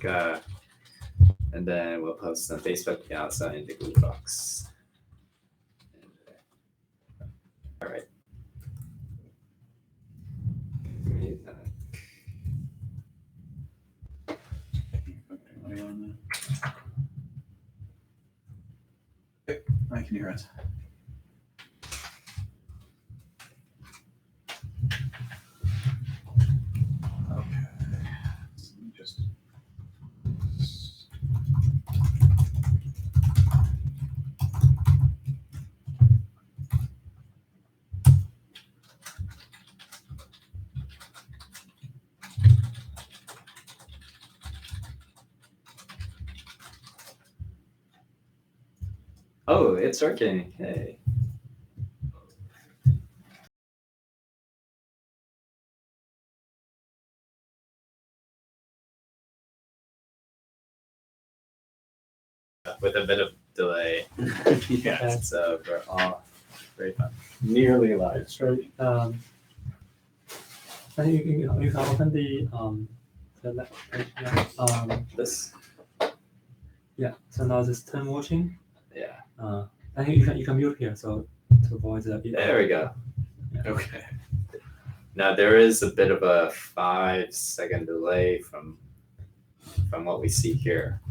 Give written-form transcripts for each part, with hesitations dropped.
link, and then we'll post on Facebook and also in the Google Docs. All right. I can hear it. Okay. Just. Oh, it's working. Hey. With a bit of delay. Yeah. So we're all very fun. Nearly live. Sorry. And you can open the This. yeah. So now this turn watching. Yeah. And you can mute here, so to avoid the. There we go. Okay. Now there is a bit of a 5-second delay from what we see here.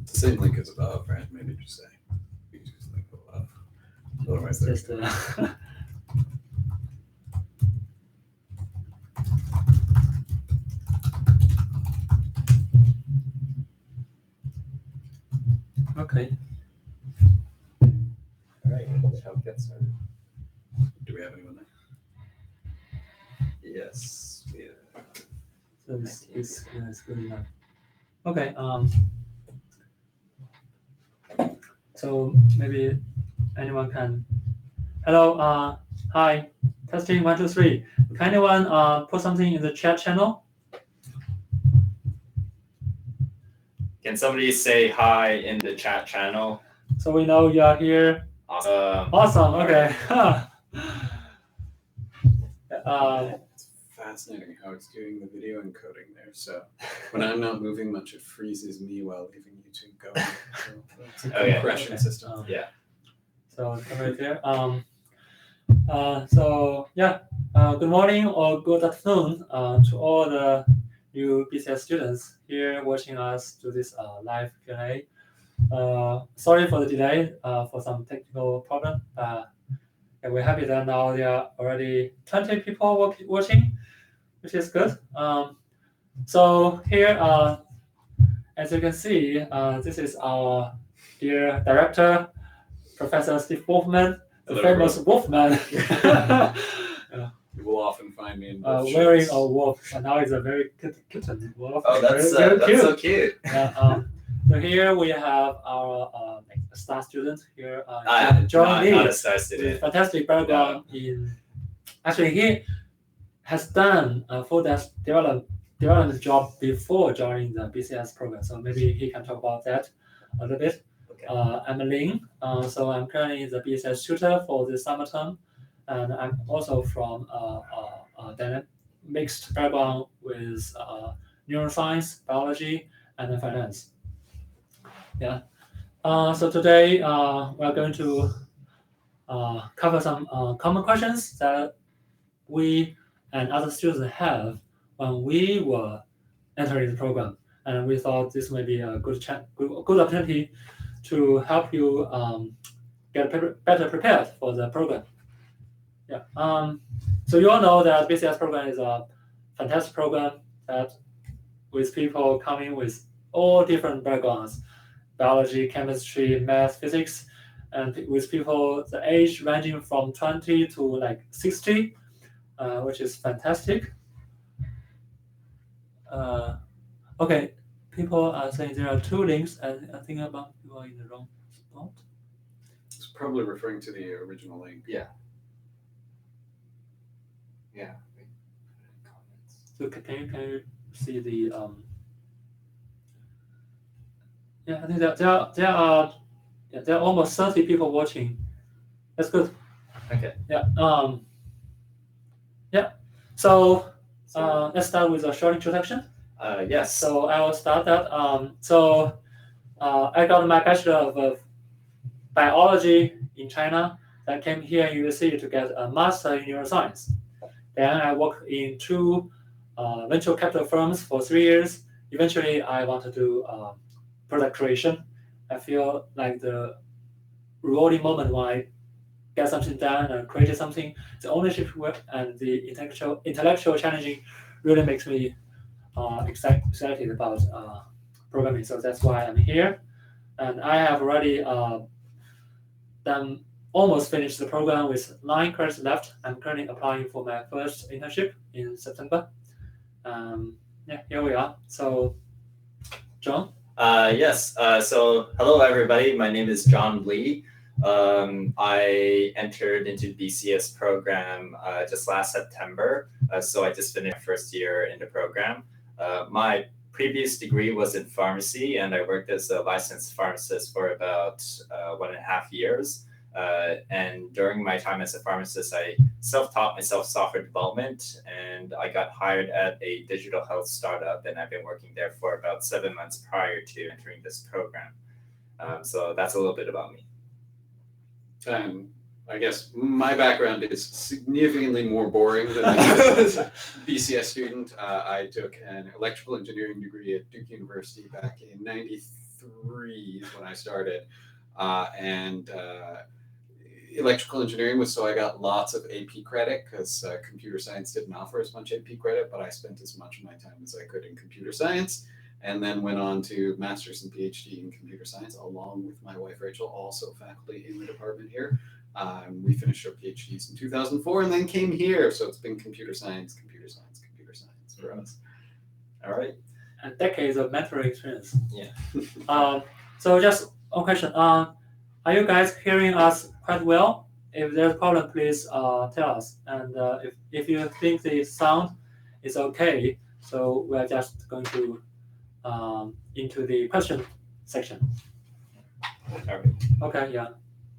Same link as above, right? Maybe just say. You just link above. Otherwise, Just okay. All right. Shall we get started? Do we have anyone there? Yes. We have. So this is good enough. Okay. So maybe anyone can. Hello. Hi. Testing 1 2 3. Can anyone put something in the chat channel? Can somebody say hi in the chat channel? So we know you are here. Awesome. Okay. It's fascinating how it's doing the video encoding there. So when I'm not moving much, it freezes me while leaving YouTube going. So it's a Okay. compression system. Yeah. So right there. So yeah. Good morning or good afternoon to all the new BCS students here watching us do this live Q&A. Sorry for the delay for some technical problem. And we're happy that now there are already 20 people watching, which is good. So here, as you can see, this is our dear director, Professor Steve Wolfman, the Hello, famous Wolfman. You will often find me in Wearing a wolf, and now it's a very kitten wolf. Oh, that's very that's so cute. Yeah, so here we have our star student here, not John Lee, a star student. with fantastic background in. Actually, he has done a full development job before joining the BCS program, so maybe he can talk about that a little bit. Okay. I'm Ling, so I'm currently the BCS tutor for the summer term, and I'm also from a mixed background with neuroscience, biology, and finance. Yeah. So today we're going to cover some common questions that we and other students have when we were entering the program, and we thought this may be a good opportunity to help you get better prepared for the program. Yeah. So you all know that BCS program is a fantastic program that with people coming with all different backgrounds, biology, chemistry, math, physics, and with people the age ranging from 20 to like 60, which is fantastic. Okay, people are saying there are 2 links, and I think about you are in the wrong spot. It's probably referring to the original link. Yeah. So can you see the Yeah, I think that there are almost 30 people watching. That's good. Okay. Yeah. Yeah. So So, let's start with a short introduction. yes. So I will start that. I got my Bachelor of Biology in China. I came here in UBC to get a Master in Neuroscience. Then I worked in two venture capital firms for 3 years. Eventually, I want to do product creation. I feel like the rewarding moment when I get something done and create something, the ownership work and the intellectual challenging really makes me excited about programming. So that's why I'm here. And I have already done almost finished the program with 9 credits left. I'm currently applying for my first internship in September. Yeah, here we are. So, John? Yes. So hello, everybody. My name is John Lee. I entered into the BCS program just last September. So I just finished my first year in the program. My previous degree was in pharmacy, and I worked as a licensed pharmacist for about 1.5 years. And during my time as a pharmacist, I self-taught myself software development, and I got hired at a digital health startup, and I've been working there for about 7 months prior to entering this program. So that's a little bit about me. I guess my background is significantly more boring than a BCS student. I took an electrical engineering degree at Duke University back in '93 is when I started. Electrical engineering was so I got lots of AP credit because computer science didn't offer as much AP credit, but I spent as much of my time as I could in computer science, and then went on to master's and PhD in computer science along with my wife Rachel, also faculty in the department here. We finished our PhDs in 2004 and then came here, so it's been computer science for us. All right. And decades of mentoring experience. Yeah. So just one question. Are you guys hearing us quite well? If there's a problem, please tell us. And if you think the sound is okay, so we're just going to into the question section. All right. Okay, yeah.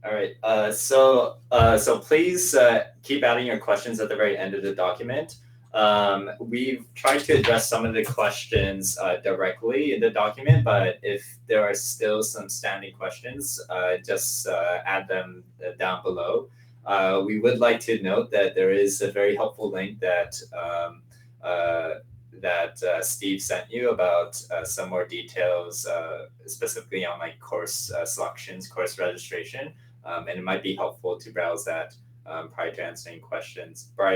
All right. So please keep adding your questions at the very end of the document. We've tried to address some of the questions directly in the document, but if there are still some standing questions, just add them down below. We would like to note that there is a very helpful link that Steve sent you about some more details, specifically on like course selections, course registration, and it might be helpful to browse that prior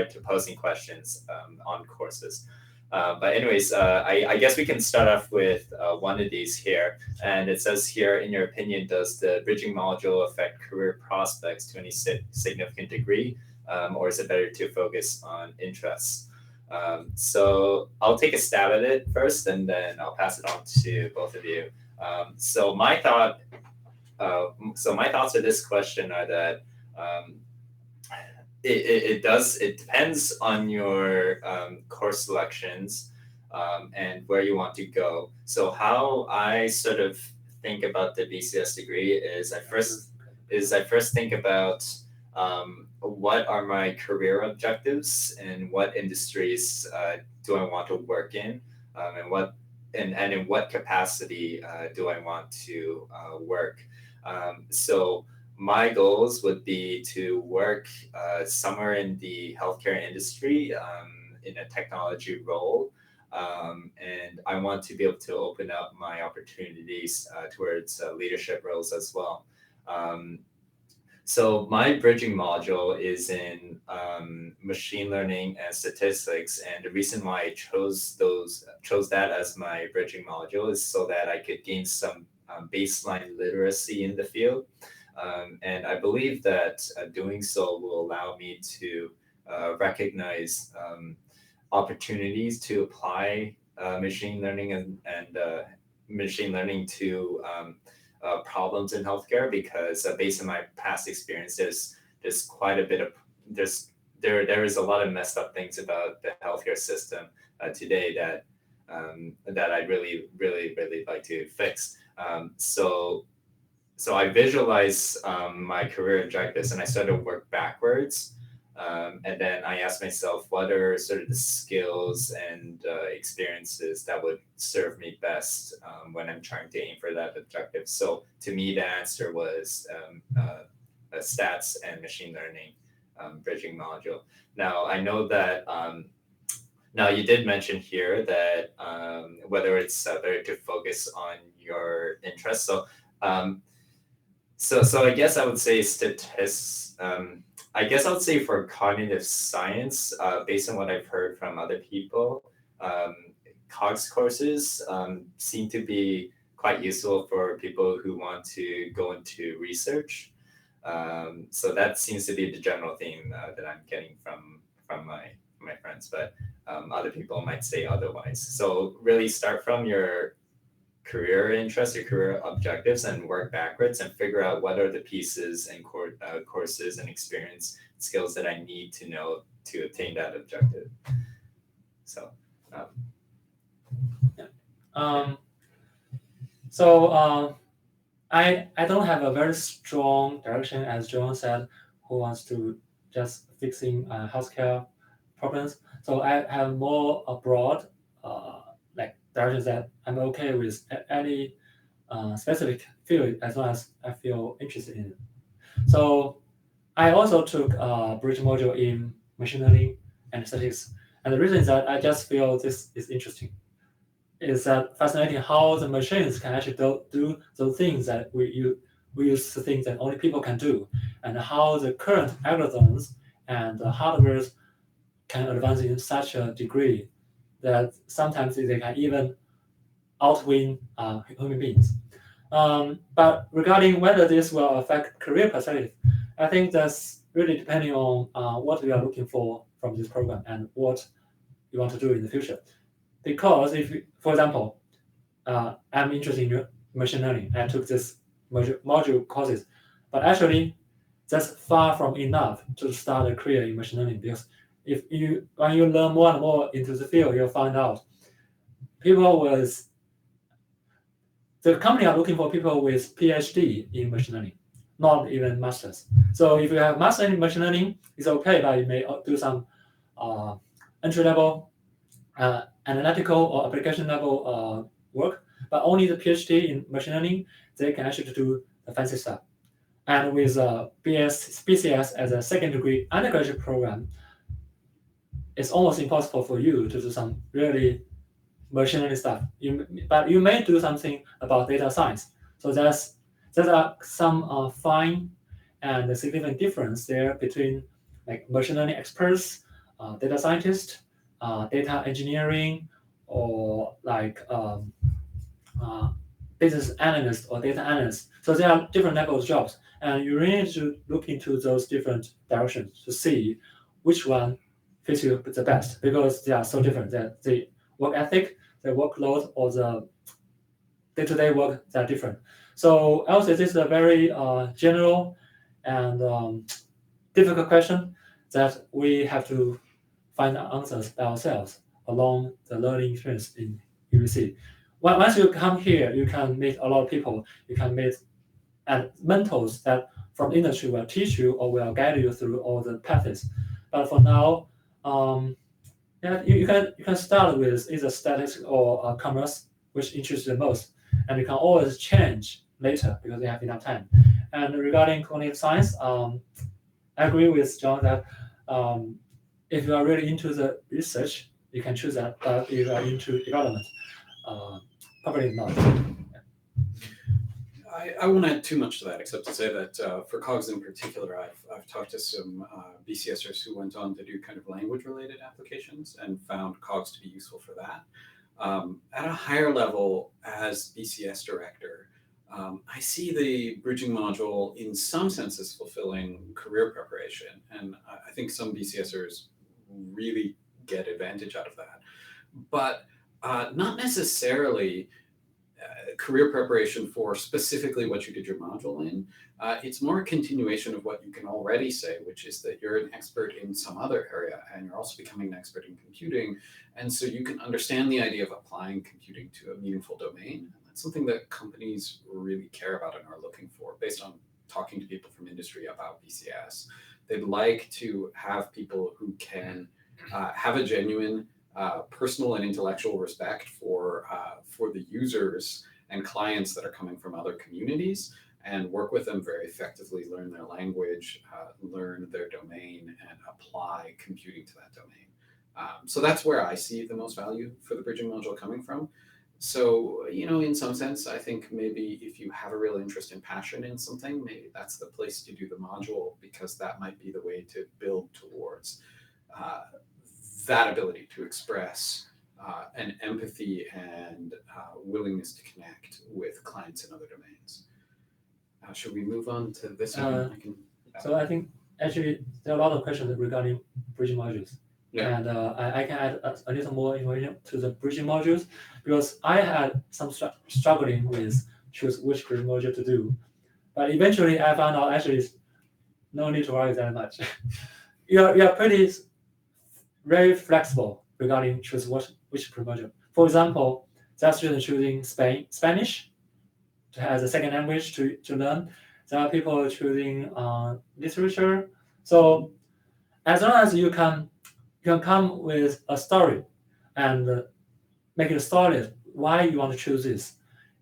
to posing questions on courses. But anyways, I guess we can start off with one of these here. And it says here, in your opinion, does the bridging module affect career prospects to any significant degree? Or is it better to focus on interests? So I'll take a stab at it first, and then I'll pass it on to both of you. So my thoughts to this question are that it depends on your course selections and where you want to go. So how I sort of think about the BCS degree is I first think about what are my career objectives and what industries do I want to work in, and in what capacity do I want to work. So my goals would be to work somewhere in the healthcare industry in a technology role. And I want to be able to open up my opportunities towards leadership roles as well. So my bridging module is in machine learning and statistics, and the reason why I chose that as my bridging module is so that I could gain some baseline literacy in the field. And I believe that doing so will allow me to recognize opportunities to apply machine learning and machine learning to problems in healthcare, because based on my past experience, there's quite a bit of there is a lot of messed up things about the healthcare system today that I really like to fix. So so I visualize my career objectives and I sort of work backwards. And then I ask myself, what are sort of the skills and experiences that would serve me best when I'm trying to aim for that objective? So to me, the answer was stats and machine learning bridging module. Now, I know that now you did mention here that whether it's better to focus on your interests. So I guess I would say I guess I would say for cognitive science, based on what I've heard from other people, COGS courses seem to be quite useful for people who want to go into research. So that seems to be the general theme that I'm getting from my friends, but other people might say otherwise. So really start from your career interests, your career objectives, and work backwards and figure out what are the pieces and courses and experience skills that I need to know to attain that objective. So, I don't have a very strong direction, as John said, who wants to just fixing healthcare problems. So I have more a broad like directions that I'm okay with any specific field as long as I feel interested in it. So I also took a bridge module in machine learning and statistics, and the reason is that I just feel this is interesting. It's fascinating how the machines can actually do those things that we use to think that only people can do, and how the current algorithms and the hardware can advance in such a degree that sometimes they can even outwin human beings. But regarding whether this will affect career perspective, I think that's really depending on what we are looking for from this program and what you want to do in the future. Because if, for example, I'm interested in machine learning, I took this module courses, but actually that's far from enough to start a career in machine learning, because when you learn more and more into the field, you'll find out the company are looking for people with PhD in machine learning, not even masters. So if you have master in machine learning, it's okay, but you may do some entry level, analytical or application level work. But only the PhD in machine learning, they can actually do the fancy stuff. And with BCS as a second degree undergraduate program, it's almost impossible for you to do some really machine learning stuff. But you may do something about data science. So there's some fine and significant difference there between like machine learning experts, data scientists, data engineering, or like business analyst or data analyst. So there are different levels of jobs, and you really need to look into those different directions to see which one fits you the best, because they are so different. That the work ethic, the workload, or the day-to-day work, they are different. So I would say this is a very general and difficult question that we have to find answers by ourselves along the learning experience in UBC. Once you come here, you can meet a lot of people. You can meet mentors that from industry will teach you or will guide you through all the paths. But for now, you can start with either statistics or commerce, which interests you the most, and you can always change later because you have enough time. And regarding cognitive science, I agree with John that if you are really into the research, you can choose that. But if you are into development, probably not. I won't add too much to that, except to say that for COGS in particular, I've talked to some BCSers who went on to do kind of language-related applications and found COGS to be useful for that. At a higher level, as BCS director, I see the bridging module in some senses fulfilling career preparation, and I think some BCSers really get advantage out of that. But not necessarily career preparation for specifically what you did your module in. It's more a continuation of what you can already say, which is that you're an expert in some other area and you're also becoming an expert in computing. And so you can understand the idea of applying computing to a meaningful domain. something that companies really care about and are looking for based on talking to people from industry about BCS. They'd like to have people who can have a genuine personal and intellectual respect for the users and clients that are coming from other communities, and work with them very effectively, learn their language, learn their domain, and apply computing to that domain. So that's where I see the most value for the bridging module coming from. So, in some sense, I think maybe if you have a real interest and passion in something, maybe that's the place to do the module, because that might be the way to build towards that ability to express an empathy and willingness to connect with clients in other domains. Should we move on to this one? So I think actually there are a lot of questions regarding bridging modules. Yeah. And I can add a little more information to the bridging modules, because I had some struggling with choose which bridging module to do. But eventually I found out actually no need to worry that much. you're pretty very flexible regarding choose which bridging module. For example, there are students choosing Spanish to have a second language to learn. There are people choosing literature. So as long as you can come with a story and make it solid why you want to choose this.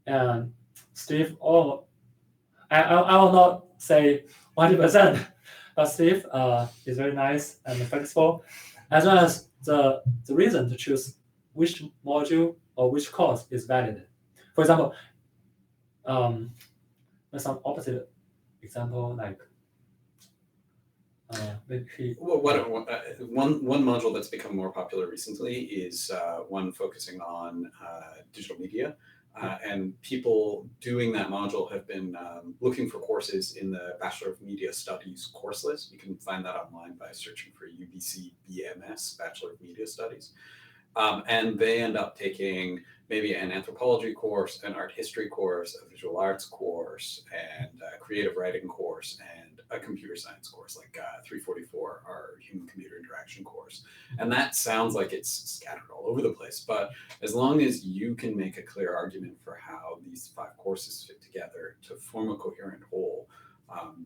And Steve, I will not say 100%, but Steve is very nice and flexible. As long as the reason to choose which module or which course is valid. For example, some opposite example, like maybe one module that's become more popular recently is one focusing on digital media. And people doing that module have been looking for courses in the Bachelor of Media Studies course list. You can find that online by searching for UBC BMS, Bachelor of Media Studies. And they end up taking maybe an anthropology course, an art history course, a visual arts course, and a creative writing course, and a computer science course like 344, our human-computer interaction course. And that sounds like it's scattered all over the place, but as long as you can make a clear argument for how these 5 courses fit together to form a coherent whole,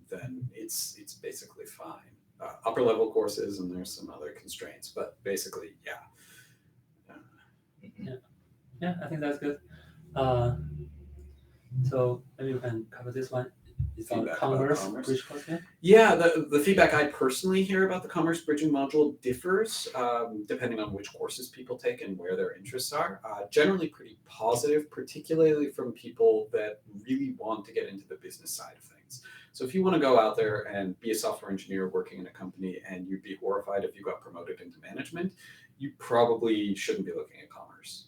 then it's basically fine. Upper level courses, and there's some other constraints, but basically, yeah. Yeah, I think that's good. So maybe we can cover this one. It's on commerce bridge course. Yeah, the feedback I personally hear about the commerce bridging module differs depending on which courses people take and where their interests are. Generally pretty positive, particularly from people that really want to get into the business side of things. So if you want to go out there and be a software engineer working in a company and you'd be horrified if you got promoted into management, you probably shouldn't be looking at commerce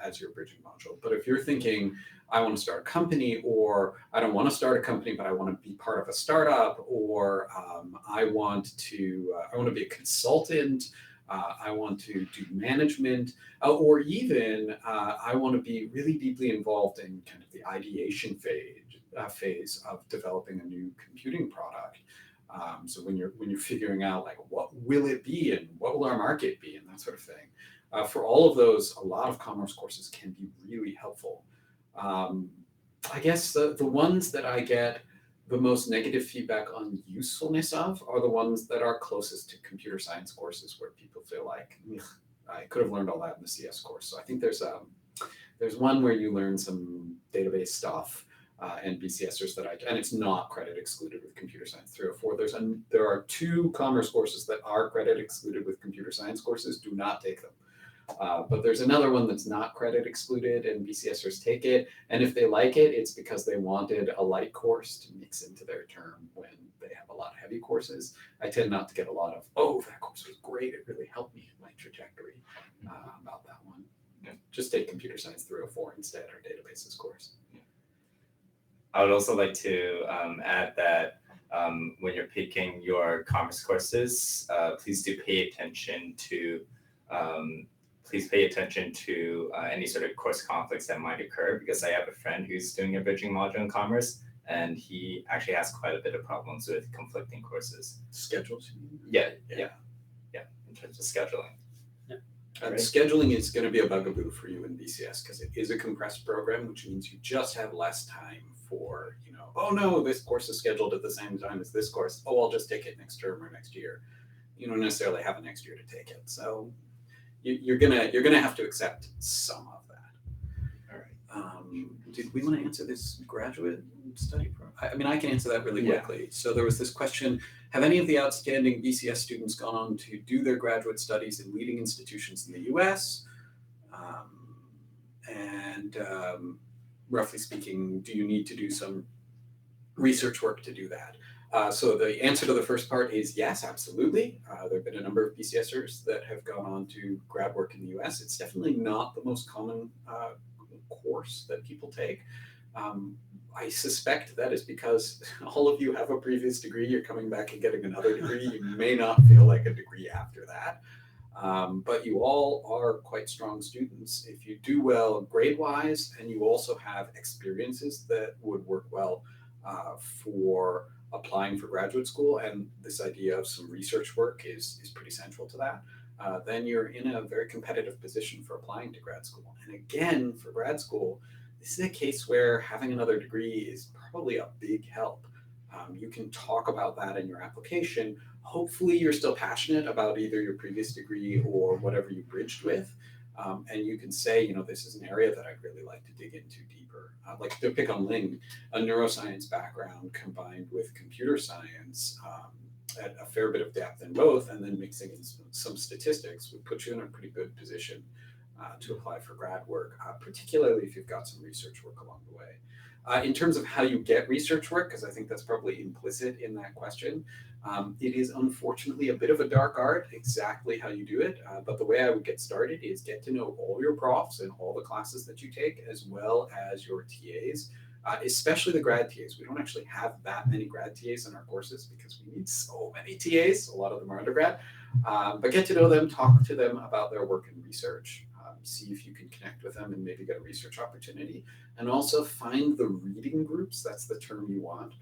as your bridging module. But if you're thinking, I want to start a company, or I don't want to start a company, but I want to be part of a startup, or I want to be a consultant, I want to do management, or even I want to be really deeply involved in kind of the ideation phase of developing a new computing product. So when you're figuring out like what will it be and what will our market be and that sort of thing, for all of those, a lot of commerce courses can be really helpful. I guess the ones that I get the most negative feedback on usefulness of are the ones that are closest to computer science courses, where people feel like, I could have learned all that in the CS course. So I think there's one where you learn some database stuff. And BCSers and it's not credit excluded with computer science 304. There are 2 commerce courses that are credit excluded with computer science courses. Do not take them. But there's another one that's not credit excluded, and BCSers take it. And if they like it, it's because they wanted a light course to mix into their term when they have a lot of heavy courses. I tend not to get a lot of, that course was great, it really helped me in my trajectory about that one. Just take computer science 304 instead, or databases course. I would also like to add that when you're picking your commerce courses, please do pay attention to any sort of course conflicts that might occur, because I have a friend who's doing a bridging module in commerce, and he actually has quite a bit of problems with conflicting courses. Schedules? Yeah, in terms of scheduling. And Right. scheduling is going to be a bugaboo for you in BCS because it is a compressed program, which means you just have less time for, oh no, this course is scheduled at the same time as this course. Oh, I'll just take it next term or next year. You don't necessarily have a next year to take it. So you're gonna have to accept some of that. All right. Did we want to answer this graduate study program? I mean, I can answer that really Yeah. quickly. So there was this question: have any of the outstanding BCS students gone on to do their graduate studies in leading institutions in the U.S.? Roughly speaking, do you need to do some research work to do that? So the answer to the first part is yes, absolutely. There have been a number of BCSers that have gone on to grad work in the US. It's definitely not the most common course that people take. I suspect that is because all of you have a previous degree, you're coming back and getting another degree. You may not feel like a degree after that. But you all are quite strong students. If you do well grade-wise, and you also have experiences that would work well for applying for graduate school, and this idea of some research work is pretty central to that, then you're in a very competitive position for applying to grad school. And again, for grad school, this is a case where having another degree is probably a big help. You can talk about that in your application. Hopefully you're still passionate about either your previous degree or whatever you bridged with. And you can say, this is an area that I'd really like to dig into deeper. Like to pick on Ling, a neuroscience background combined with computer science at a fair bit of depth in both, and then mixing in some statistics would put you in a pretty good position to apply for grad work, particularly if you've got some research work along the way. In terms of how you get research work, because I think that's probably implicit in that question, it is unfortunately a bit of a dark art exactly how you do it. But the way I would get started is get to know all your profs and all the classes that you take, as well as your TAs, especially the grad TAs. We don't actually have that many grad TAs in our courses because we need so many TAs. A lot of them are undergrad. But get to know them, talk to them about their work and research. See if you can connect with them and maybe get a research opportunity. And also find the reading groups, that's the term you want,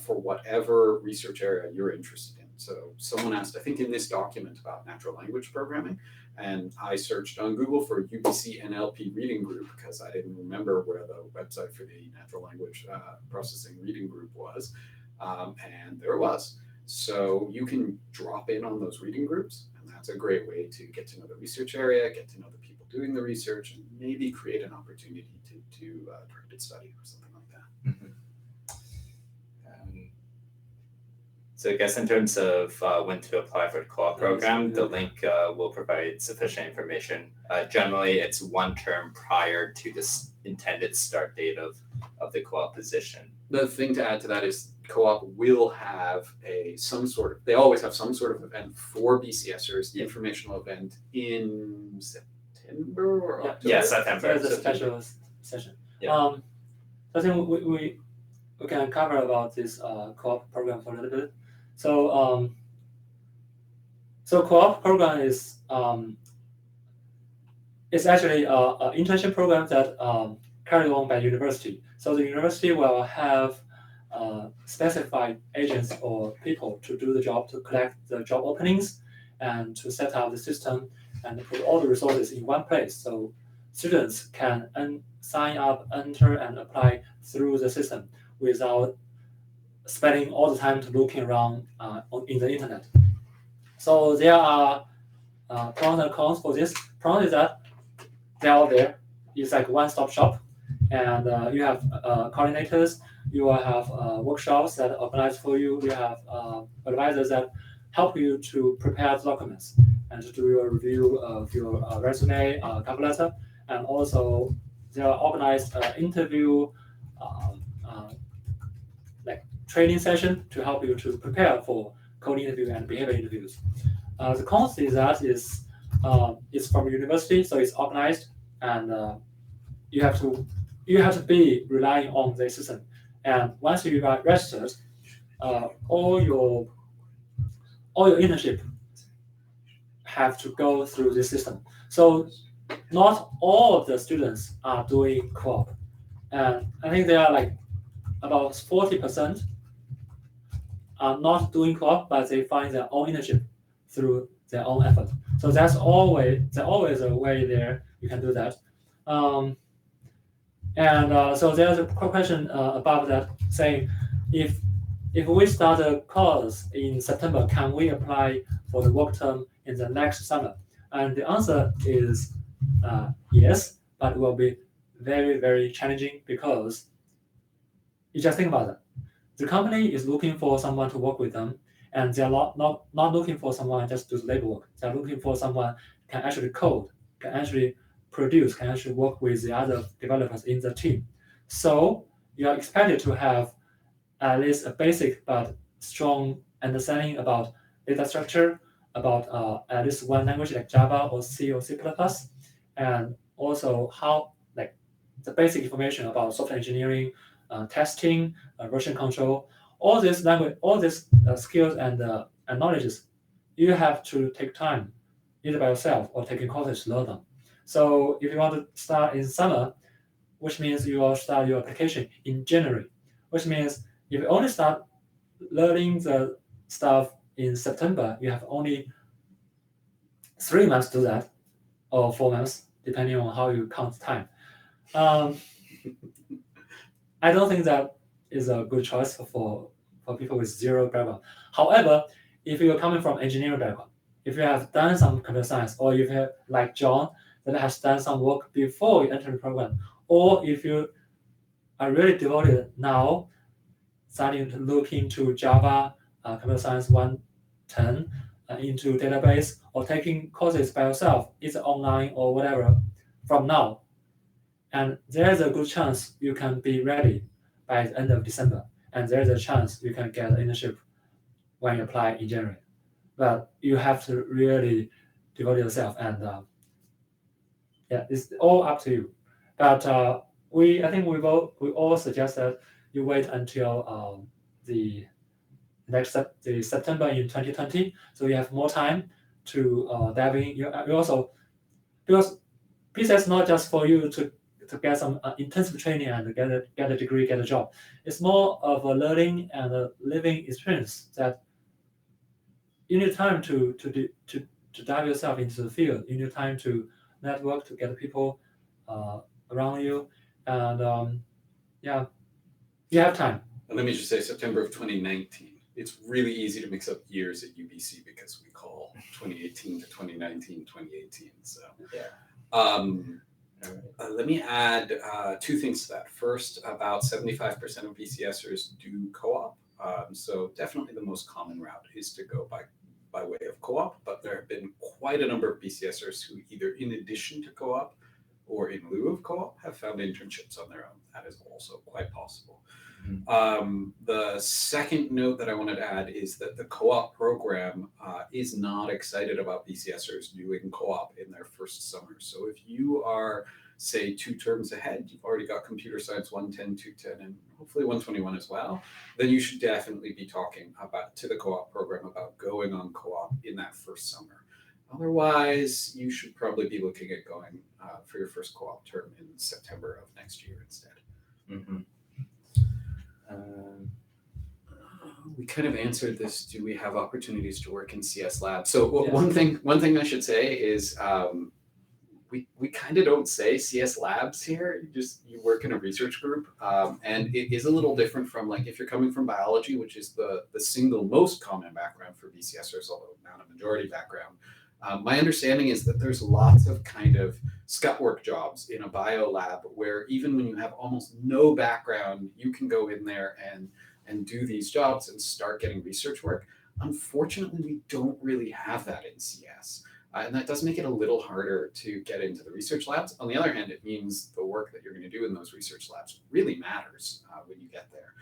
for whatever research area you're interested in. So someone asked, I think in this document about natural language programming, and I searched on Google for UBC NLP reading group because I didn't remember where the website for the natural language processing reading group was. And there it was. So you can drop in on those reading groups, and that's a great way to get to know the research area, get to know the people doing the research, and maybe create an opportunity to do targeted study or something like that. Mm-hmm. So I guess in terms of when to apply for the co-op program, the link will provide sufficient information. Generally, it's one term prior to this intended start date of the co-op position. The thing to add to that is co-op will have they always have some sort of event for BCSers, the informational event in September or October? Yeah, September. It's a special session. Yeah. I think we can cover about this co-op program for a little bit. So co-op program is it's actually an internship program that carried on by university. So the university will have specified agents or people to do the job, to collect the job openings and to set up the system and put all the resources in one place. So students can sign up, enter, and apply through the system without spending all the time to looking around in the internet. So there are pros and cons for this. Pros is that they're all there. It's like one-stop shop, and you have coordinators. You will have workshops that organize for you. You have advisors that help you to prepare documents and to do your review of your resume, cover letter, and also there are organized interview, like training session to help you to prepare for coding interview and behavior interviews. The cons is that it's from university, so it's organized, and you have to be relying on the system. And once you are registered, all your internship have to go through this system. So not all of the students are doing co-op, and I think there are like about 40% are not doing co-op, but they find their own internship through their own effort. So there's always a way there you can do that. So there's a question about that saying, if we start a course in September, can we apply for the work term in the next summer? And the answer is yes, but it will be very, very challenging because you just think about it. The company is looking for someone to work with them, and they're not looking for someone just to do labor work. They're looking for someone who can actually code, can actually produce, can actually work with the other developers in the team. So you are expected to have at least a basic but strong understanding about data structure, about at least one language like Java or C or C++, and also how like the basic information about software engineering, testing, version control, all these skills and knowledges, you have to take time, either by yourself or taking courses to learn them. So if you want to start in summer, which means you will start your application in January, which means if you only start learning the stuff in September, you have only 3 months to do that, or 4 months, depending on how you count time. I don't think that is a good choice for people with zero background. However, if you're coming from engineering background, if you have done some computer science, or if you have, like John, that has done some work before you enter the program, or if you are really devoted now, starting to look into Java, computer science 110, into database, or taking courses by yourself, either online or whatever, from now. And there's a good chance you can be ready by the end of December. And there's a chance you can get an internship when you apply in January. But you have to really devote yourself, and it's all up to you. But I think we all suggest that you wait until the September in 2020, so you have more time to dive in. You also, because BCS is not just for you to get some intensive training and get a degree, get a job. It's more of a learning and a living experience that you need time to dive yourself into the field. You need time to network, to get people around you, and you have time. And let me just say, September of 2019. It's really easy to mix up years at UBC because we call 2018 to 2019 2018. So let me add 2 things to that. First, about 75% of BCSers do co-op. So definitely the most common route is to go by way of co-op, but there have been quite a number of BCSers who either in addition to co-op or in lieu of co-op have found internships on their own. That is also quite possible. The second note that I wanted to add is that the co-op program is not excited about BCSers doing co-op in their first summer. So if you are, say, 2 terms ahead, you've already got computer science 110, 210, and hopefully 121 as well, then you should definitely be talking to the co-op program about going on co-op in that first summer. Otherwise, you should probably be looking at going for your first co-op term in September of next year instead. Mm-hmm. We kind of answered this. Do we have opportunities to work in CS labs? So one thing I should say is we kind of don't say CS labs here. You work in a research group, and it is a little different from, like, if you're coming from biology, which is the single most common background for BCSers, although not a majority background. My understanding is that there's lots of kind of scut work jobs in a bio lab where even when you have almost no background, you can go in there and do these jobs and start getting research work. Unfortunately, we don't really have that in CS. And that does make it a little harder to get into the research labs. On the other hand, it means the work that you're going to do in those research labs really matters when you get there.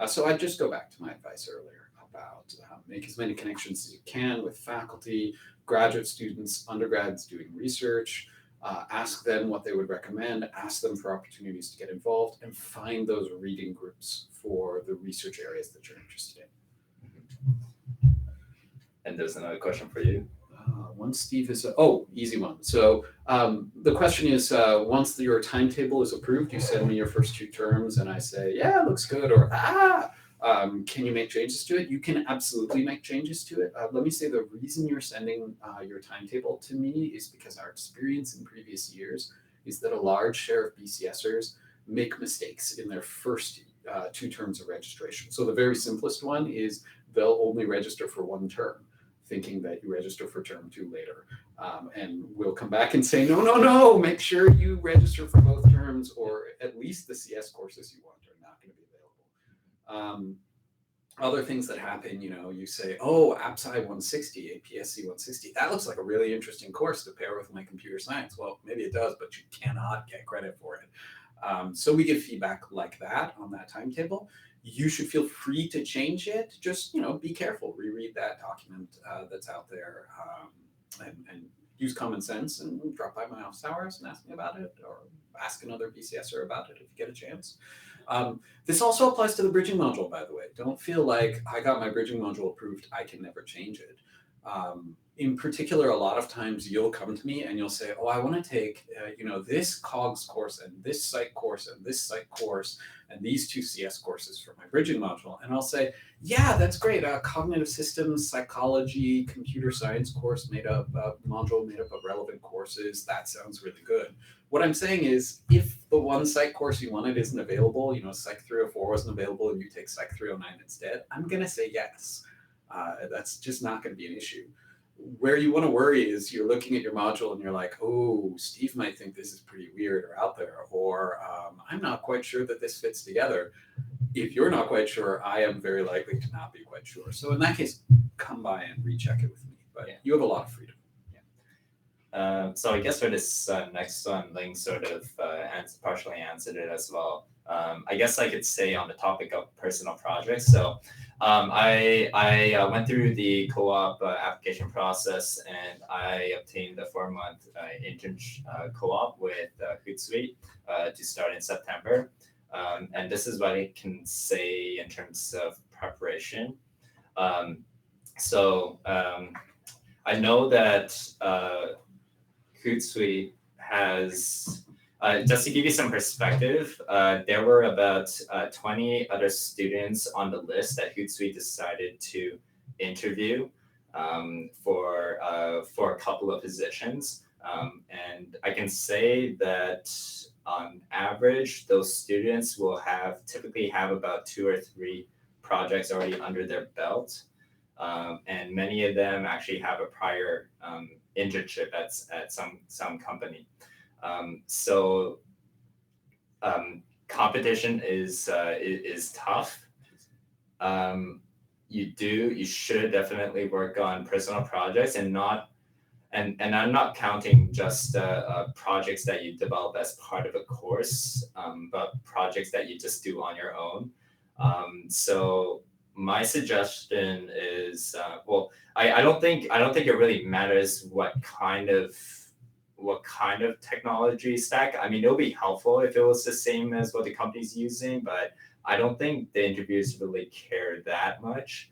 So I'd just go back to my advice earlier about make as many connections as you can with faculty, graduate students, undergrads doing research, ask them what they would recommend, ask them for opportunities to get involved, and find those reading groups for the research areas that you're interested in. And there's another question for you. Once Steve is, easy one. So the question is, once your timetable is approved, you send me your first 2 terms and I say, yeah, looks good, or Can you make changes to it? You can absolutely make changes to it. Let me say the reason you're sending your timetable to me is because our experience in previous years is that a large share of BCSers make mistakes in their first 2 terms of registration. So the very simplest one is they'll only register for 1 term, thinking that you register for term 2 later. And we'll come back and say, no, make sure you register for both terms, or at least the CS courses you want are not going to be available. Other things that happen, you say, oh, AppSci 160, APSC 160, that looks like a really interesting course to pair with my computer science. Well, maybe it does, but you cannot get credit for it. So we give feedback like that on that timetable. You should feel free to change it. Just, be careful, reread that document that's out there, and use common sense and drop by my office hours and ask me about it, or ask another BCSer about it if you get a chance. This also applies to the bridging module, by the way. Don't feel like I got my bridging module approved, I can never change it. In particular, a lot of times you'll come to me and you'll say, oh, I want to take, this COGS course and this psych course and this psych course and these 2 CS courses for my bridging module. And I'll say, yeah, that's great. Cognitive systems, psychology, computer science course module made up of relevant courses. That sounds really good. What I'm saying is, if the one psych course you wanted isn't available, Psych 304 wasn't available and you take Psych 309 instead, I'm going to say yes. That's just not going to be an issue. Where you want to worry is you're looking at your module and you're like, oh, Steve might think this is pretty weird or out there, or I'm not quite sure that this fits together. If you're not quite sure, I am very likely to not be quite sure. So in that case, come by and recheck it with me. But you have a lot of freedom. So I guess for this next one, Ling sort of partially answered it as well. I guess I could say on the topic of personal projects. So I went through the co-op application process, and I obtained a 4-month intern co-op with Hootsuite to start in September. And this is what I can say in terms of preparation. So I know that Hootsuite has, just to give you some perspective, there were about 20 other students on the list that Hootsuite decided to interview for a couple of positions. And I can say that on average, those students will typically have about 2 or 3 projects already under their belt. And many of them actually have a prior internship at some company. So competition is tough. You should definitely work on personal projects, and I'm not counting just projects that you develop as part of a course, but projects that you just do on your own. So my suggestion is, I don't think it really matters what kind of technology stack. I mean, it'll be helpful if it was the same as what the company's using, but I don't think the interviewers really care that much.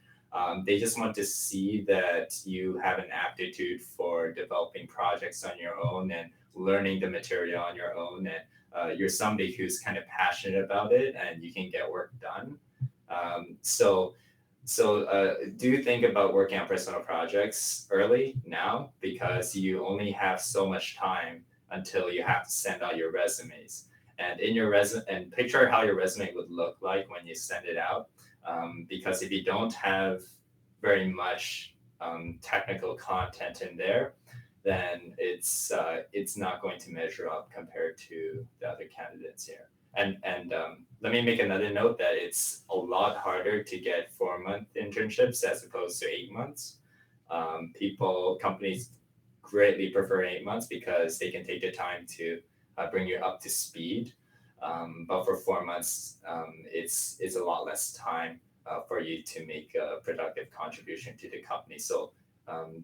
They just want to see that you have an aptitude for developing projects on your own and learning the material on your own, and you're somebody who's kind of passionate about it and you can get work done. So do think about working on personal projects early now, because you only have so much time until you have to send out your resumes. And in your and picture how your resume would look like when you send it out. Because if you don't have very much technical content in there, then it's not going to measure up compared to the other candidates here. And let me make another note that it's a lot harder to get 4-month internships as opposed to 8 months. Companies greatly prefer 8 months because they can take the time to bring you up to speed. But for 4 months, it's a lot less time for you to make a productive contribution to the company. So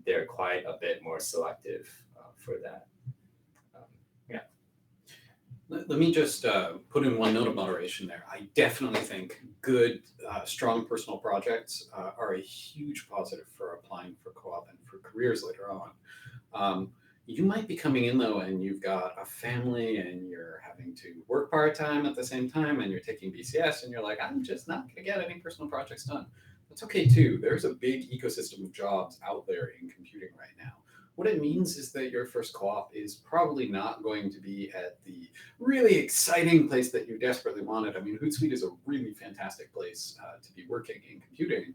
they're quite a bit more selective for that. Let me just put in one note of moderation there. I definitely think good, strong personal projects are a huge positive for applying for co-op and for careers later on. You might be coming in though, and you've got a family, and you're having to work part-time at the same time, and you're taking BCS, and you're like, I'm just not going to get any personal projects done. That's okay too. There's a big ecosystem of jobs out there in computing right now. What it means is that your first co-op is probably not going to be at the really exciting place that you desperately wanted. I mean, Hootsuite is a really fantastic place to be working in computing.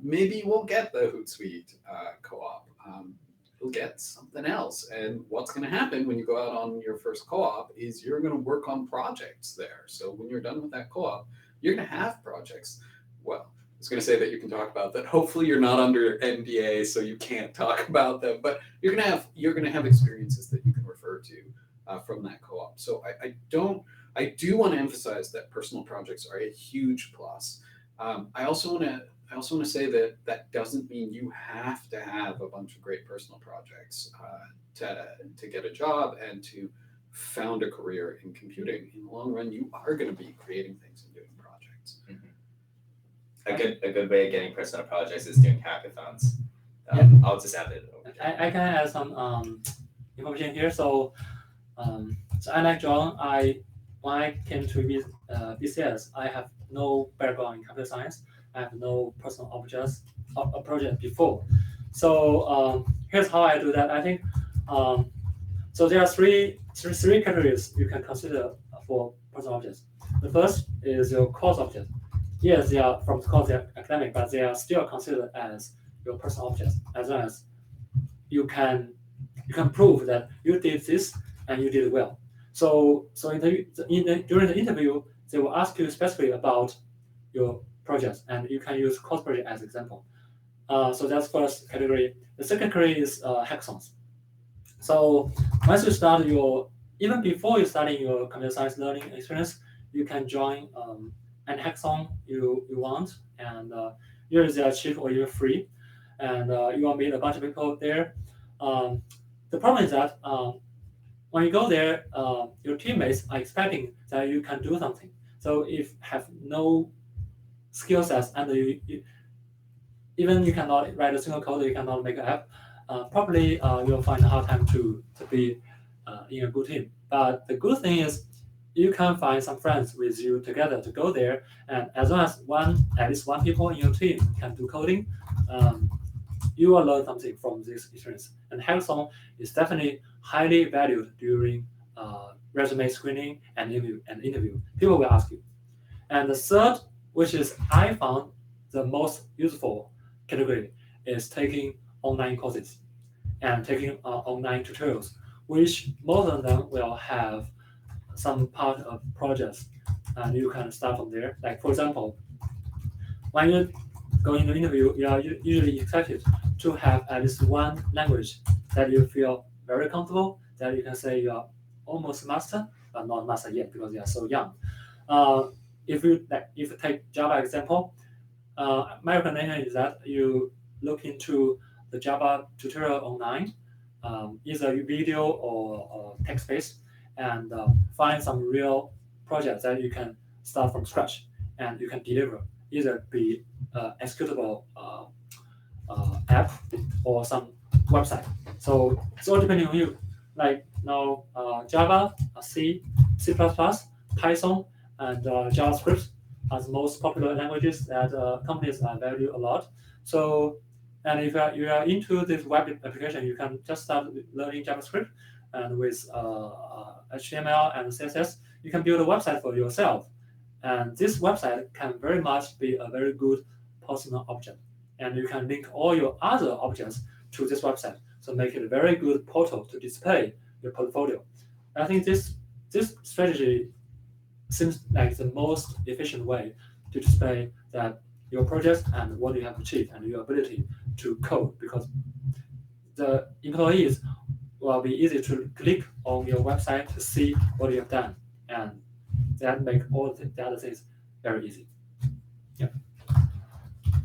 Maybe you won't get the Hootsuite co-op. You'll get something else. And what's going to happen when you go out on your first co-op is you're going to work on projects there. So when you're done with that co-op, you're going to have projects. Well, I was going to say that you can talk about that. Hopefully you're not under NDA, so you can't talk about them, but you're going to have experiences that you can refer to from that co-op. So I do want to emphasize that personal projects are a huge plus. I also want to say that that doesn't mean you have to have a bunch of great personal projects to get a job and to found a career in computing. In the long run, you are going to be creating things and doing projects. A good way of getting personal projects is doing hackathons. I'll just add it over. I can add some information here. So unlike John, when I came to BCS, I have no background in computer science. I have no personal project before. So here's how I do that. I think so. There are three categories you can consider for personal objects. The first is your course object. Yes, they are from the course, they are academic, but they are still considered as your personal objects, as long as you can prove that you did this and you did well. So during the interview, they will ask you specifically about your projects, and you can use course project as example. So that's first category. The second category is hackathons. So once you start even before you starting your computer science learning experience, you can join an hackathon you want, and usually they are cheap or even free, and you will meet a bunch of people there. The problem is that when you go there, your teammates are expecting that you can do something. So if you have no skill sets and even you cannot write a single code, you cannot make an app, probably you'll find a hard time to be in a good team. But the good thing is you can find some friends with you together to go there, and as long as at least one people in your team can do coding, you will learn something from this experience. And hackathon is definitely highly valued during resume screening and interview. People will ask you. And the third, which is I found the most useful category, is taking online courses and taking online tutorials, which most of them will have some part of projects, and you can start from there. Like for example, when you go into interview, you are usually expected to have at least one language that you feel very comfortable, that you can say you are almost master, but not master yet because you are so young. If you take Java example, my recommendation is that you look into the Java tutorial online, either video or text-based, and find some real projects that you can start from scratch and you can deliver, either be executable app or some website. So it's all depending on you. Like now, Java, C, C++, Python, and JavaScript are the most popular languages that companies value a lot. So, and if you are into this web application, you can just start learning JavaScript, and with HTML and CSS, you can build a website for yourself. And this website can very much be a very good personal object. And you can link all your other objects to this website, so make it a very good portal to display your portfolio. I think this strategy seems like the most efficient way to display that your projects and what you have achieved and your ability to code, because the employees will be easy to click on your website to see what you have done, and that make all the other things very easy. Yeah.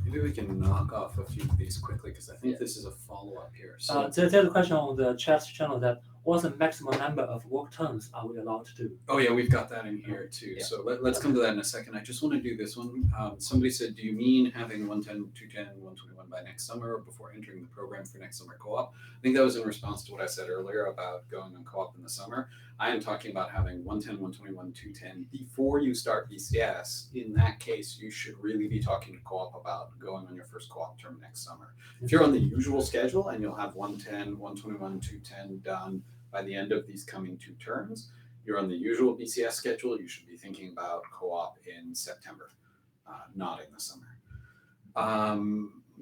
Maybe we can knock off a few of these quickly, because I think this is a follow-up here. So there's a question on the chat channel that what's the maximum number of work terms are we allowed to do? Oh yeah, we've got that in here too. Yeah. So let's come to that in a second. I just want to do this one. Somebody said, do you mean having 110, 210, 121 by next summer before entering the program for next summer co-op? I think that was in response to what I said earlier about going on co-op in the summer. I am talking about having 110, 121, 210 before you start BCS. In that case, you should really be talking to co-op about going on your first co-op term next summer. If you're on the usual schedule and you'll have 110, 121, 210 done by the end of these coming 2 terms, you're on the usual BCS schedule, you should be thinking about co-op in September, not in the summer.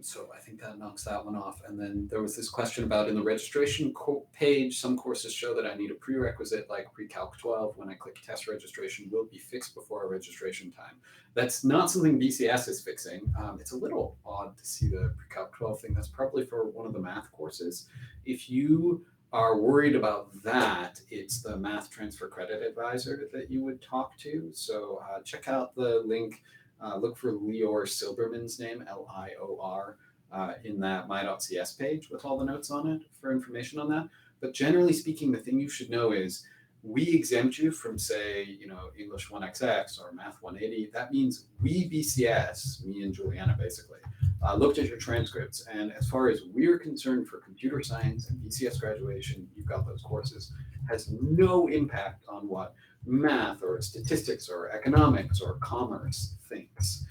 So I think that knocks that one off. And then there was this question about in the registration page, some courses show that I need a prerequisite like Pre-Calc 12 when I click test registration will be fixed before our registration time. That's not something BCS is fixing. It's a little odd to see the Pre-Calc 12 thing. That's probably for one of the math courses. If you are worried about that, it's the Math Transfer Credit Advisor that you would talk to. So check out the link. Look for Lior Silberman's name, Lior, in that my.cs page with all the notes on it for information on that. But generally speaking, the thing you should know is we exempt you from, say, English 1XX or Math 180. That means we BCS, me and Juliana basically, looked at your transcripts. And as far as we're concerned for computer science and BCS graduation, you've got those courses, has no impact on what math or statistics or economics or commerce thinks,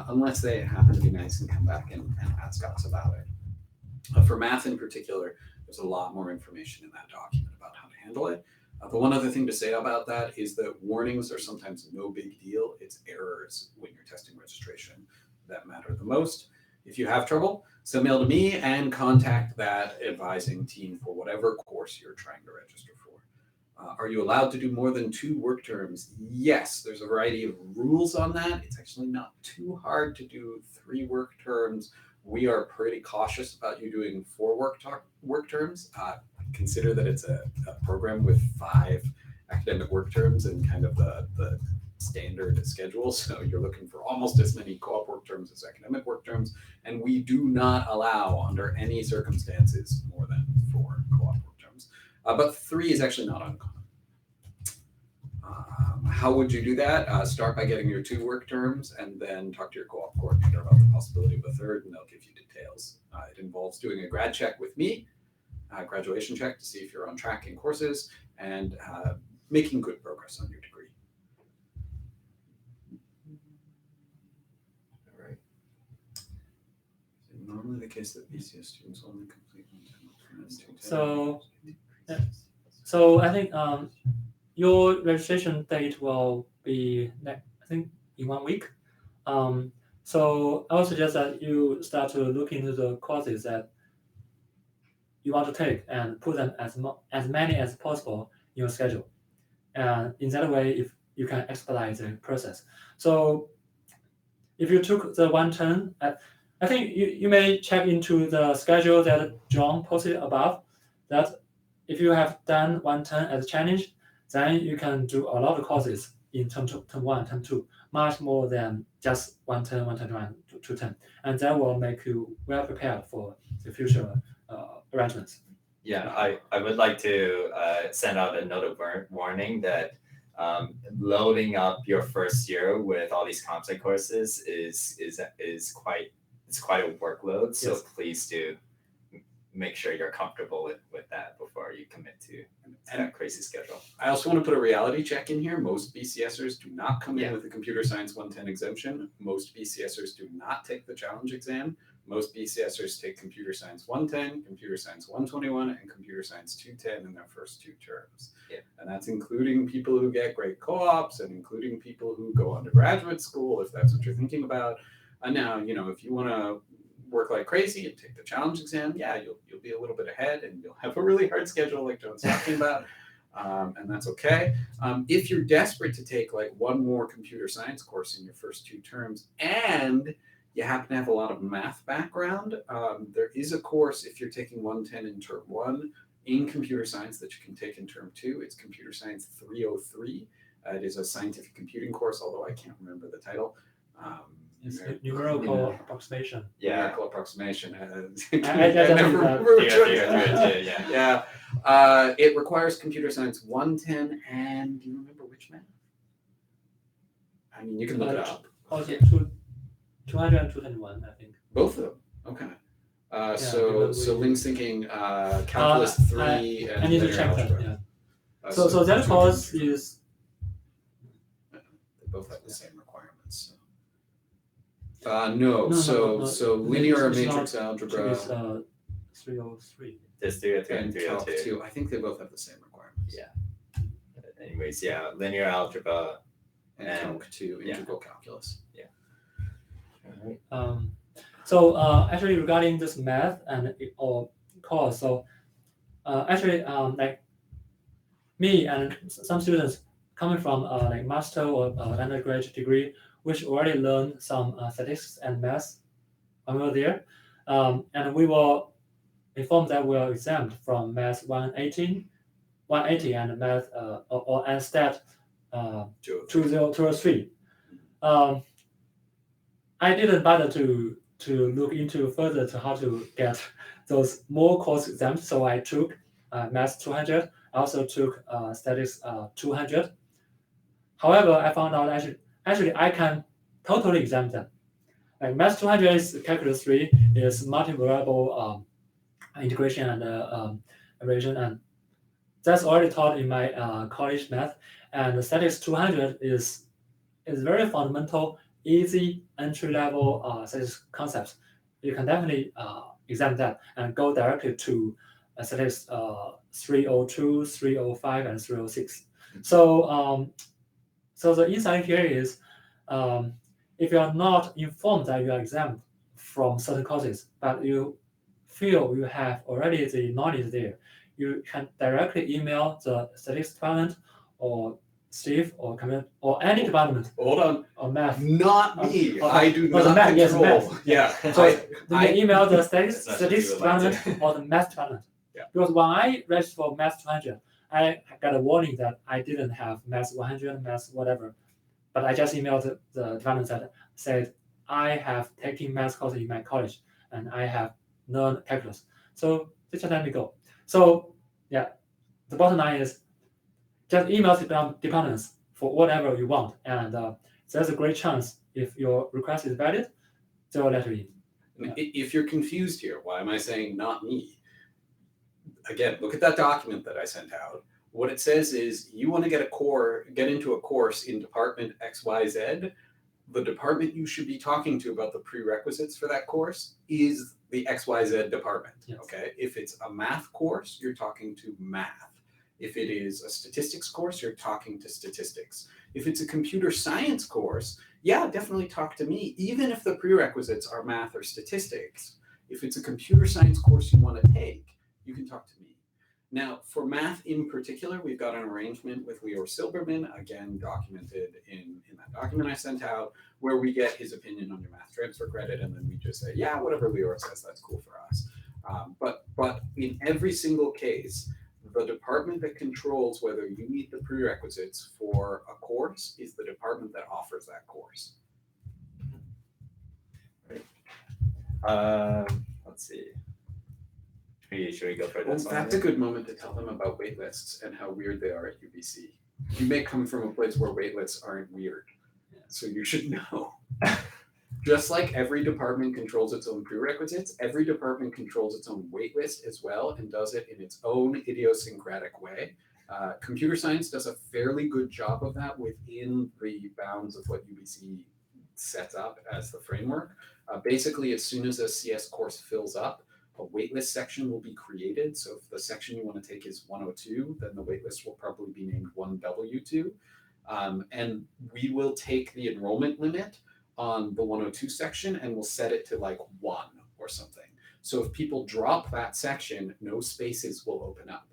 unless they happen to be nice and come back and ask us about it. For math in particular, there's a lot more information in that document about how to handle it. The one other thing to say about that is that warnings are sometimes no big deal. It's errors when you're testing registration that matter the most. If you have trouble, send mail to me and contact that advising team for whatever course you're trying to register for. Are you allowed to do more than 2 work terms? Yes, there's a variety of rules on that. It's actually not too hard to do 3 work terms. We are pretty cautious about you doing 4 work terms. Consider that it's a program with 5 academic work terms and kind of the standard schedule. So you're looking for almost as many co-op work terms as academic work terms. And we do not allow under any circumstances more than 4 co-op work terms. But 3 is actually not uncommon. How would you do that? Start by getting your 2 work terms and then talk to your co-op coordinator about the possibility of a 3rd, and they'll give you details. It involves doing a grad check with me, graduation check to see if you're on track in courses, and making good progress on your degree. All right. Is it normally the case that BCS students only complete 110? So I think your registration date will be, I think, in 1 week. So I would suggest that you start to look into the courses that you want to take and put them as many as possible in your schedule. And in that way, if you can expedite the process. So if you took the 110, I think you may check into the schedule that John posted above, that if you have done 110 as a challenge, then you can do a lot of courses in term 1, term 2, much more than just 110, 121, 210. And that will make you well prepared for the future arrangements. Yeah, I would like to send out a note of warning that loading up your first year with all these comp sci courses is quite a workload. So Yes. Please do make sure you're comfortable with that before you commit to that crazy schedule. I also want to put a reality check in here. Most BCSers do not come in Yeah. with a computer science 110 exemption. Most BCSers do not take the challenge exam. Most BCSers take computer science 110, computer science 121, and computer science 210 in their first 2 terms. Yeah. And that's including people who get great co-ops and including people who go on to graduate school, if that's what you're thinking about. And now, if you want to work like crazy and take the challenge exam, yeah, you'll be a little bit ahead and you'll have a really hard schedule like John's talking about. And that's okay. If you're desperate to take like 1 more computer science course in your first 2 terms and you happen to have a lot of math background, there is a course if you're taking 110 in term 1 in computer science that you can take in term 2. It's Computer Science 303. It is a scientific computing course, although I can't remember the title. It's numerical approximation. Yeah. Numerical approximation. I never remember which one. Yeah. Yeah. It requires computer science 110 and do you remember which math? I mean, you can look it up. Also, 200 and 221, I think. Both of them. Okay. So Ling's thinking calculus 3 and I need to linear check that. algebra. Yeah. So that course is. They both have the same requirements. No. So linear matrix algebra. It's 303. There's 302 and and calc 302. 2. I think they both have the same requirements. Yeah. Anyways, yeah, linear algebra And calc 2, integral calculus. So actually regarding this math and or course, so actually like me and some students coming from like master or undergraduate degree, which already learned some statistics and math when we were there, and we were informed that we are exempt from math 180 and math and stat 2003. I didn't bother to look into further to how to get those more course exempt, so I took math 200. I also took statistics 200. However, I found out actually I can totally exempt them. Like math 200 is calculus 3 is multivariable integration and equation, and that's already taught in my college math. And the statistics 200 is very fundamental, easy entry-level statistics concepts. You can definitely exempt that and go directly to statistics 302, 305, and 306. So so the insight here is if you are not informed that you are exempt from certain courses, but you feel you have already the knowledge there, you can directly email the statistics department or Steve or any department. Hold on. Or math. Not me. I do not the math, control. Yes, math. Yeah. So you email the statistics you would like department or the math department. Yeah. Because when I registered for math 200, I got a warning that I didn't have math 100, math whatever. But I just emailed the department that said I have taken math course in my college and I have learned calculus. So they just let me go. So yeah, the bottom line is just email departments for whatever you want, and there's a great chance if your request is valid, they will let you in. If you're confused here, why am I saying not me? Again, look at that document that I sent out. What it says is you want to get into a course in department XYZ. The department you should be talking to about the prerequisites for that course is the XYZ department. Yes. Okay. If it's a math course, you're talking to math. If it is a statistics course, you're talking to statistics. If it's a computer science course, yeah, definitely talk to me, even if the prerequisites are math or statistics. If it's a computer science course you want to take, you can talk to me. Now, for math in particular, we've got an arrangement with Lior Silberman, again, documented in that document I sent out, where we get his opinion on your math transfer credit, and then we just say, yeah, whatever Lior says, that's cool for us. But in every single case, the department that controls whether you meet the prerequisites for a course is the department that offers that course. Let's see. Should we go for this one? That's a good moment to tell them about waitlists and how weird they are at UBC. You may come from a place where waitlists aren't weird, so you should know. Just like every department controls its own prerequisites, every department controls its own waitlist as well and does it in its own idiosyncratic way. Computer science does a fairly good job of that within the bounds of what UBC sets up as the framework. Basically, as soon as a CS course fills up, a waitlist section will be created. So if the section you want to take is 102, then the waitlist will probably be named 1W2. And we will take the enrollment limit on the 102 section and we'll set it to like 1 or something. So if people drop that section, no spaces will open up.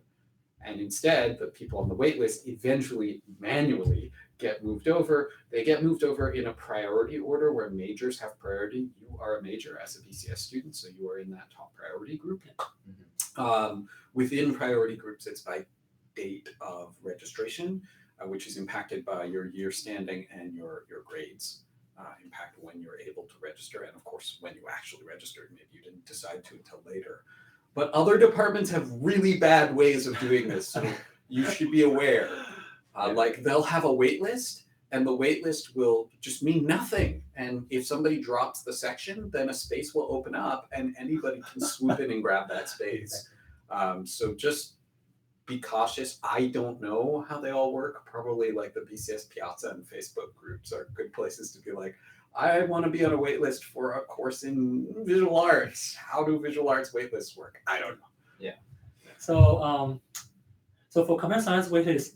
And instead, the people on the waitlist eventually manually get moved over. They get moved over in a priority order where majors have priority. You are a major as a BCS student, so you are in that top priority group. Mm-hmm. Within priority groups, it's by date of registration, which is impacted by your year standing and your grades. Impact when you're able to register, and of course when you actually registered. Maybe you didn't decide to until later. But other departments have really bad ways of doing this, so you should be aware. Like they'll have a wait list, and the wait list will just mean nothing. And if somebody drops the section, then a space will open up, and anybody can swoop in and grab that space. So just be cautious. I don't know how they all work. Probably like the BCS Piazza and Facebook groups are good places to be like, I want to be on a wait list for a course in visual arts. How do visual arts wait lists work? I don't know. So so for computer science waitlist,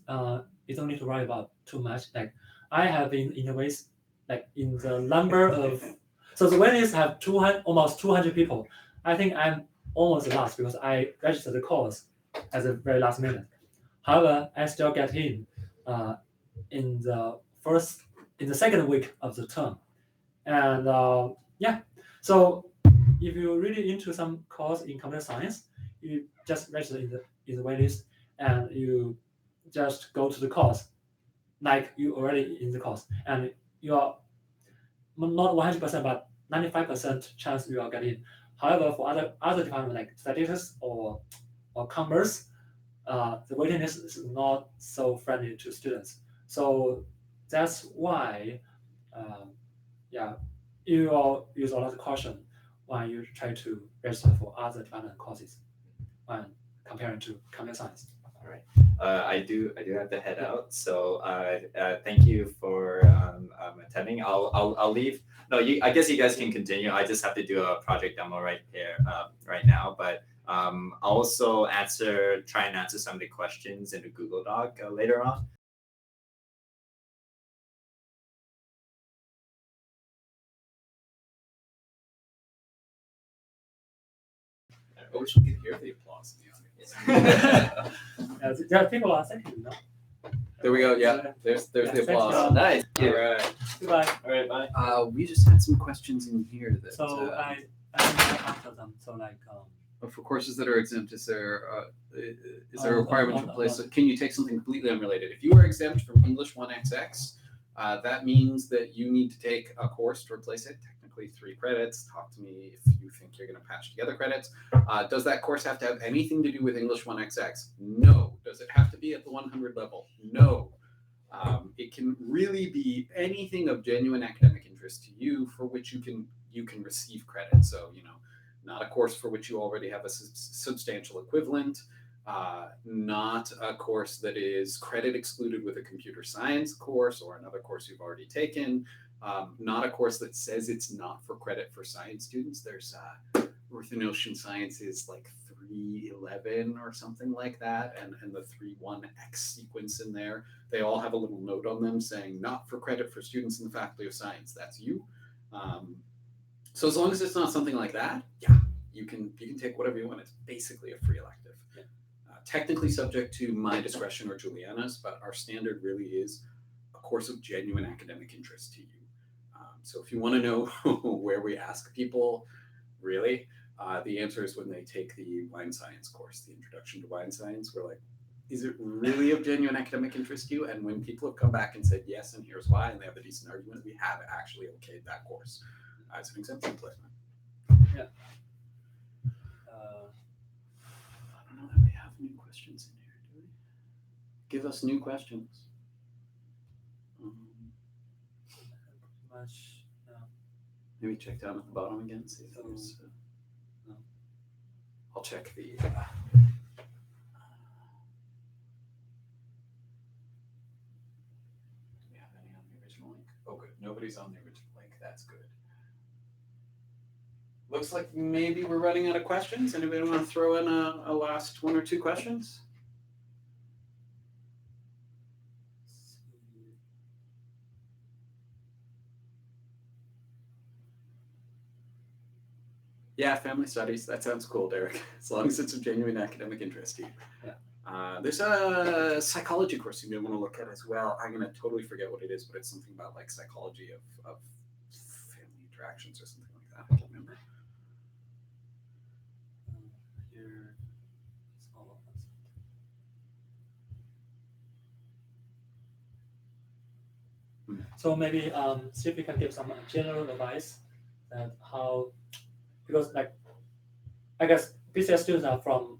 you don't need to worry about too much. Like I have been in a ways like in the number of so the waitlist have 200 almost 200 people. I think I'm almost the last because I registered the course at the very last minute. However, I still get in in the second week of the term, and so if you're really into some course in computer science, you just register in the waitlist and you just go to the course, like you already in the course, and you are not 100%, but 95% chance you are getting in. However, for other departments like statistics or commerce, the waiting list is not so friendly to students. So that's why, you will use a lot of caution when you try to register for other department courses when comparing to computer science. All right. I do have to head out. So thank you for attending. I'll leave. No, I guess you guys can continue. I just have to do a project demo right here right now. But I'll also try and answer some of the questions in the Google Doc later on. I wish we could hear the applause in the audience. There are people are thinking, no? There we go. Yeah, there's the applause. Thanks, Nice. All right. Goodbye. All right. Bye. We just had some questions in here that. So I answer them. So like. For courses that are exempt, is there a requirement to place? Can you take something completely unrelated? If you are exempt from English 1XX, that means that you need to take a course to replace it. Technically 3 credits. Talk to me if you think you're going to patch together credits. Does that course have to have anything to do with English 1XX? No. Does it have to be at the 100 level? No. It can really be anything of genuine academic interest to you for which you can receive credit. So, not a course for which you already have a substantial equivalent, not a course that is credit excluded with a computer science course or another course you've already taken, not a course that says it's not for credit for science students. There's Earth and Ocean Science is like 311 or something like that, and the 31X sequence in there. They all have a little note on them saying not for credit for students in the Faculty of Science. That's you. So as long as it's not something like that, yeah, you can take whatever you want. It's basically a free elective. Yeah. Technically subject to my discretion or Juliana's, but our standard really is a course of genuine academic interest to you. So if you want to know where we ask people, really, the answer is when they take the wine science course, the Introduction to Wine Science. We're like, is it really of genuine academic interest to you? And when people have come back and said yes, and here's why, and they have a decent argument, we have actually okayed that course as an exemption placement. Yeah. I don't know that we have new questions in here, do we? Give us new questions. Much, no. Maybe check down at the bottom again, see if there's. No. I'll check the. Do we have any on the original link? Oh, good. Nobody's on the original link. That's good. Looks like maybe we're running out of questions. Anybody want to throw in a last 1 or 2 questions? Yeah, family studies. That sounds cool, Derek. As long as it's of genuine academic interest to you. Yeah. There's a psychology course you may want to look at as well. I'm going to totally forget what it is, but it's something about like psychology of family interactions or something like that. I can't remember. Here, so maybe see if we can give some general advice that how, because like I guess BCS students are from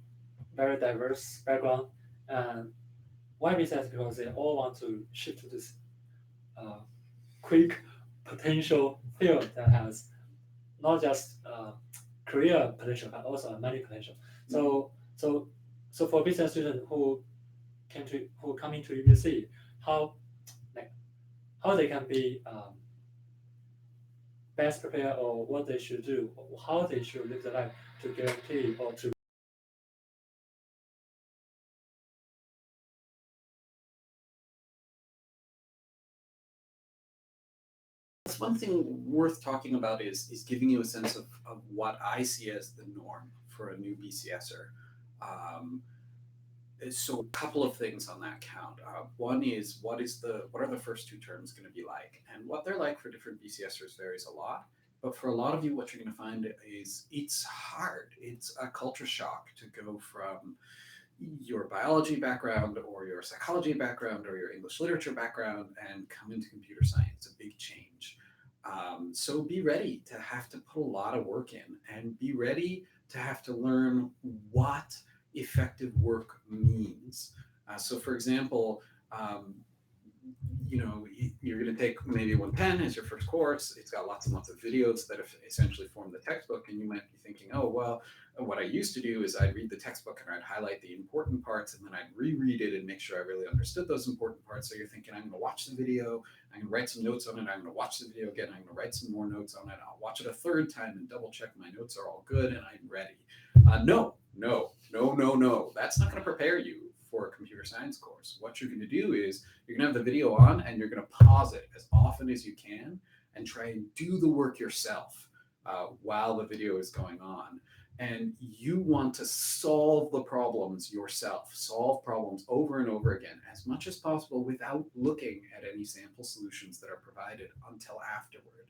very diverse background, and why BCS? Because they all want to shift to this quick potential field that has not just career potential but also money potential. So for business students who come into UBC, how they can be best prepared, or what they should do, or how they should live their life to guarantee or to one thing worth talking about is giving you a sense of what I see as the norm for a new BCSer. So a couple of things on that count. One is what are the first two terms going to be like, and what they're like for different BCSers varies a lot. But for a lot of you, what you're going to find is it's hard. It's a culture shock to go from your biology background or your psychology background or your English literature background and come into computer science. A big change. So be ready to have to put a lot of work in, and be ready to have to learn what effective work means. So for example, you're going to take maybe 110 as your first course. It's got lots and lots of videos that essentially form the textbook, and you might be thinking, oh, well, what I used to do is I'd read the textbook and I'd highlight the important parts, and then I'd reread it and make sure I really understood those important parts. So you're thinking, I'm going to watch the video, I'm going to write some notes on it, I'm going to watch the video again, I'm going to write some more notes on it, I'll watch it a third time and double check my notes are all good and I'm ready. No. That's not going to prepare you for a computer science course. What you're going to do is you're going to have the video on and you're going to pause it as often as you can and try and do the work yourself while the video is going on. And you want to solve the problems yourself, solve problems over and over again as much as possible without looking at any sample solutions that are provided until afterward.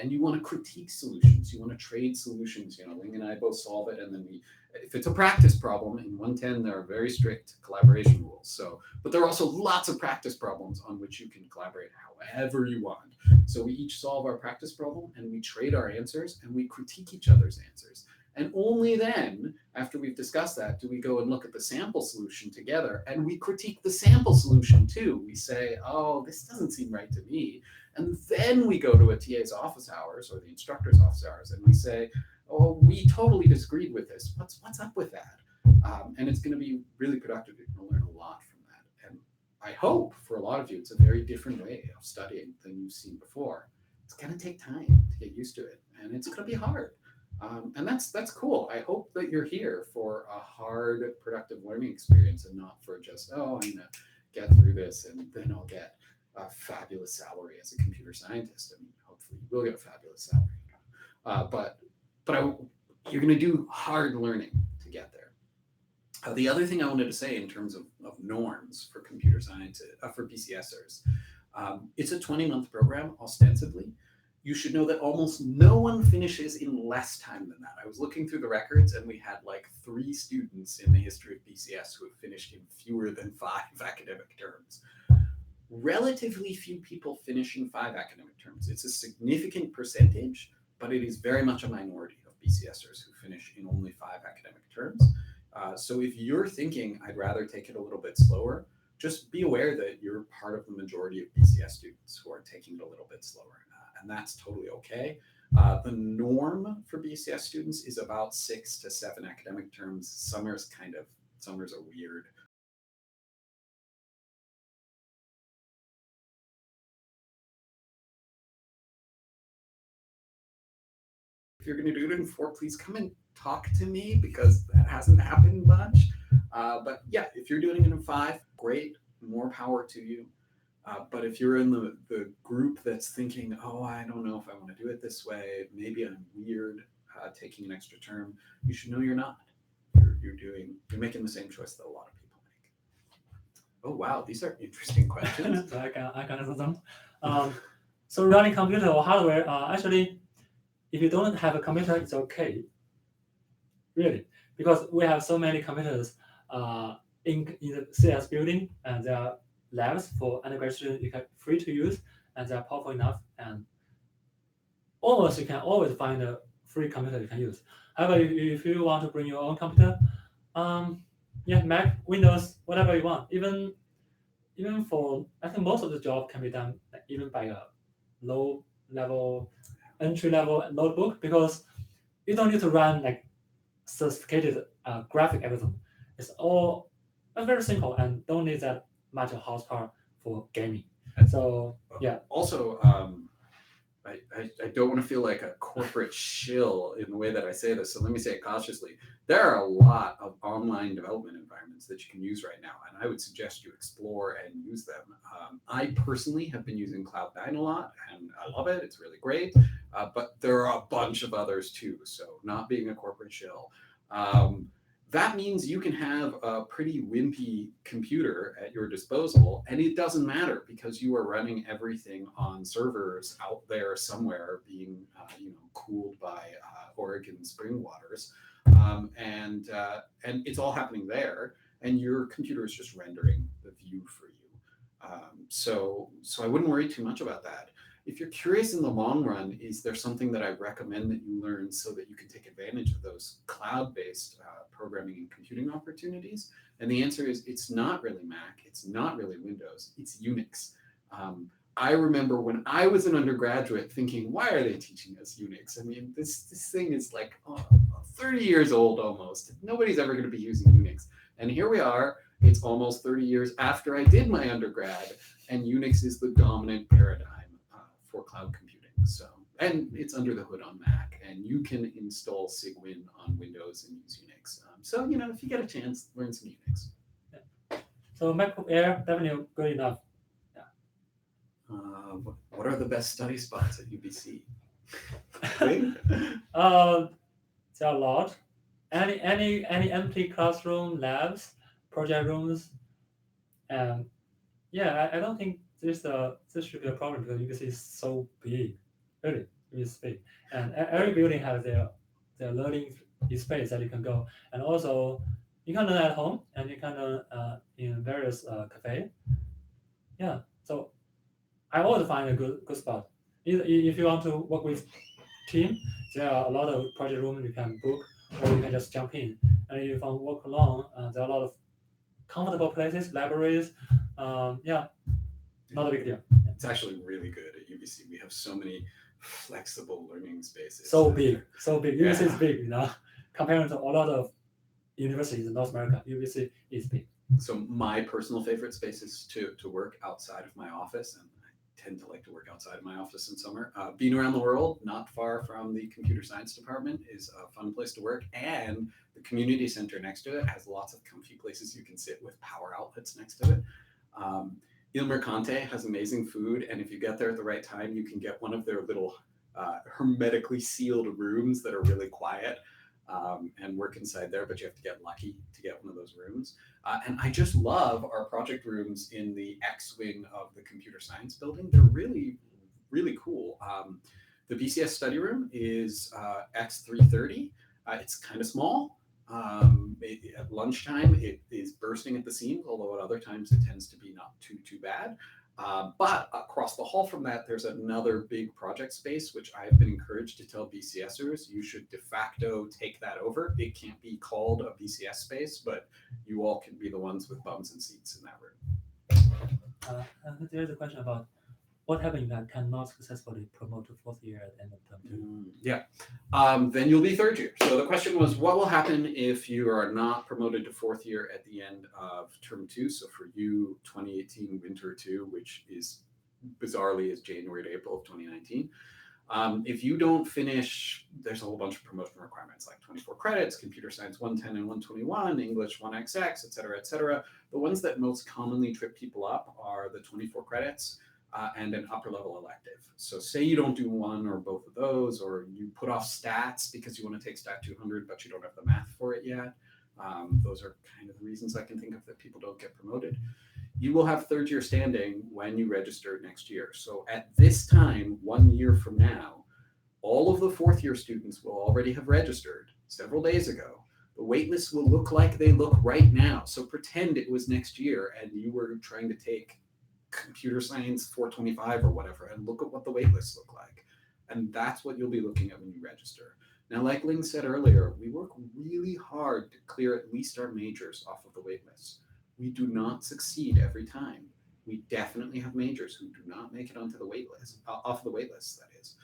And you want to critique solutions. You want to trade solutions. Ling and I both solve it, and then if it's a practice problem in 110, there are very strict collaboration rules. So, but there are also lots of practice problems on which you can collaborate however you want. So we each solve our practice problem, and we trade our answers, and we critique each other's answers. And only then, after we've discussed that, do we go and look at the sample solution together, and we critique the sample solution too. We say, oh, this doesn't seem right to me. And then we go to a TA's office hours or the instructor's office hours, and we say, oh, we totally disagreed with this. What's up with that? And it's going to be really productive. You're going to learn a lot from that. And I hope for a lot of you, it's a very different way of studying than you've seen before. It's going to take time to get used to it, and it's going to be hard. And that's cool. I hope that you're here for a hard, productive learning experience, and not for just, oh, I'm going to get through this and then I'll get a fabulous salary as a computer scientist. I mean, hopefully you will get a fabulous salary. But you're going to do hard learning to get there. The other thing I wanted to say in terms of norms for computer science, for BCSers, it's a 20-month program ostensibly. You should know that almost no one finishes in less time than that. I was looking through the records, and we had like 3 students in the history of BCS who have finished in fewer than 5 academic terms. Relatively few people finish in 5 academic terms. It's a significant percentage, but it is very much a minority of BCSers who finish in only 5 academic terms. So if you're thinking, I'd rather take it a little bit slower, just be aware that you're part of the majority of BCS students who are taking it a little bit slower. And that's totally okay. The norm for BCS students is about 6 to 7 academic terms. Summers are weird. If you're going to do it in 4, please come and talk to me, because that hasn't happened much. But yeah, if you're doing it in 5, great, more power to you. But if you're in the group that's thinking, oh, I don't know if I want to do it this way, maybe I'm weird taking an extra term, you should know you're not. You're making the same choice that a lot of people make. Oh wow, these are interesting questions. I can answer them. So running computer or hardware, actually, if you don't have a computer, it's okay. Really, because we have so many computers in the CS building, and there are labs for undergraduate students you can free to use, and they're powerful enough, and almost you can always find a free computer you can use. However, if you want to bring your own computer, yeah, Mac, Windows, whatever you want. Even for, I think most of the job can be done like, even by a low level, entry level notebook, because you don't need to run like sophisticated graphic everything. It's all very simple and don't need that much horsepower for gaming. So yeah. Also, I don't want to feel like a corporate shill in the way that I say this, so let me say it cautiously. There are a lot of online development environments that you can use right now, and I would suggest you explore and use them. I personally have been using Cloud9 a lot, and I love it. It's really great, but there are a bunch of others too, so not being a corporate shill. That means you can have a pretty wimpy computer at your disposal, and it doesn't matter because you are running everything on servers out there somewhere, being cooled by Oregon spring waters, and it's all happening there, and your computer is just rendering the view for you. So I wouldn't worry too much about that. If you're curious in the long run, is there something that I recommend that you learn so that you can take advantage of those cloud-based programming and computing opportunities? And the answer is it's not really Mac, it's not really Windows, it's Unix. I remember when I was an undergraduate thinking, why are they teaching us Unix? I mean, this thing is like 30 years old almost. Nobody's ever going to be using Unix. And here we are, it's almost 30 years after I did my undergrad, and Unix is the dominant paradigm for cloud computing. So, and it's under the hood on Mac, and you can install Cygwin on Windows and use Unix. So, if you get a chance, learn some Unix. Yeah. So MacBook Air, definitely good enough. Yeah. What are the best study spots at UBC? There are a lot. Any empty classroom, labs, project rooms, and yeah, I don't think this should be a problem because UBC is so big, really, it's big, and every building has their learning space that you can go, and also you can learn at home and you can learn in various cafe. Yeah, so I always find a good spot. If you want to work with team, there are a lot of project rooms you can book, or you can just jump in. And if you want to work alone, there are a lot of comfortable places, libraries. Yeah, not a big deal. It's actually really good at UBC. We have so many flexible learning spaces. So big. UBC is big, compared to a lot of universities in North America. UBC is big. So my personal favorite space is to work outside of my office, and I tend to like to work outside of my office in summer. Being around the world, not far from the computer science department, is a fun place to work, and the community center next to it has lots of comfy places you can sit with power outlets next to it. Il Mercante has amazing food, and if you get there at the right time, you can get one of their little hermetically sealed rooms that are really quiet and work inside there, but you have to get lucky to get one of those rooms. And I just love our project rooms in the X wing of the computer science building. They're really, really cool. The BCS study room is X330. It's kind of small. At lunchtime, it is bursting at the seams, although at other times it tends to be not too bad. But across the hall from that, there's another big project space, which I've been encouraged to tell BCSers, you should de facto take that over. It can't be called a BCS space, but you all can be the ones with bums and seats in that room. There's a question about what happens if I cannot successfully promote to fourth year at the end of term 2? Yeah, then you'll be third year. So the question was, what will happen if you are not promoted to fourth year at the end of term 2? So for you, 2018 winter 2, which is bizarrely is January to April of 2019. If you don't finish, there's a whole bunch of promotion requirements like 24 credits, computer science 110 and 121, English 1XX, et cetera, et cetera. The ones that most commonly trip people up are the 24 credits. And an upper level elective. So say you don't do one or both of those, or you put off stats because you want to take stat 200, but you don't have the math for it yet. Those are kind of the reasons I can think of that people don't get promoted. You will have third year standing when you register next year. So at this time, 1 year from now, all of the fourth year students will already have registered several days ago. The waitlists will look like they look right now. So pretend it was next year and you were trying to take computer science 425 or whatever, and look at what the wait lists look like. And that's what you'll be looking at when you register. Now, like Ling said earlier, we work really hard to clear at least our majors off of the wait list. We do not succeed every time. We definitely have majors who do not make it onto the wait list, off the wait list, that is.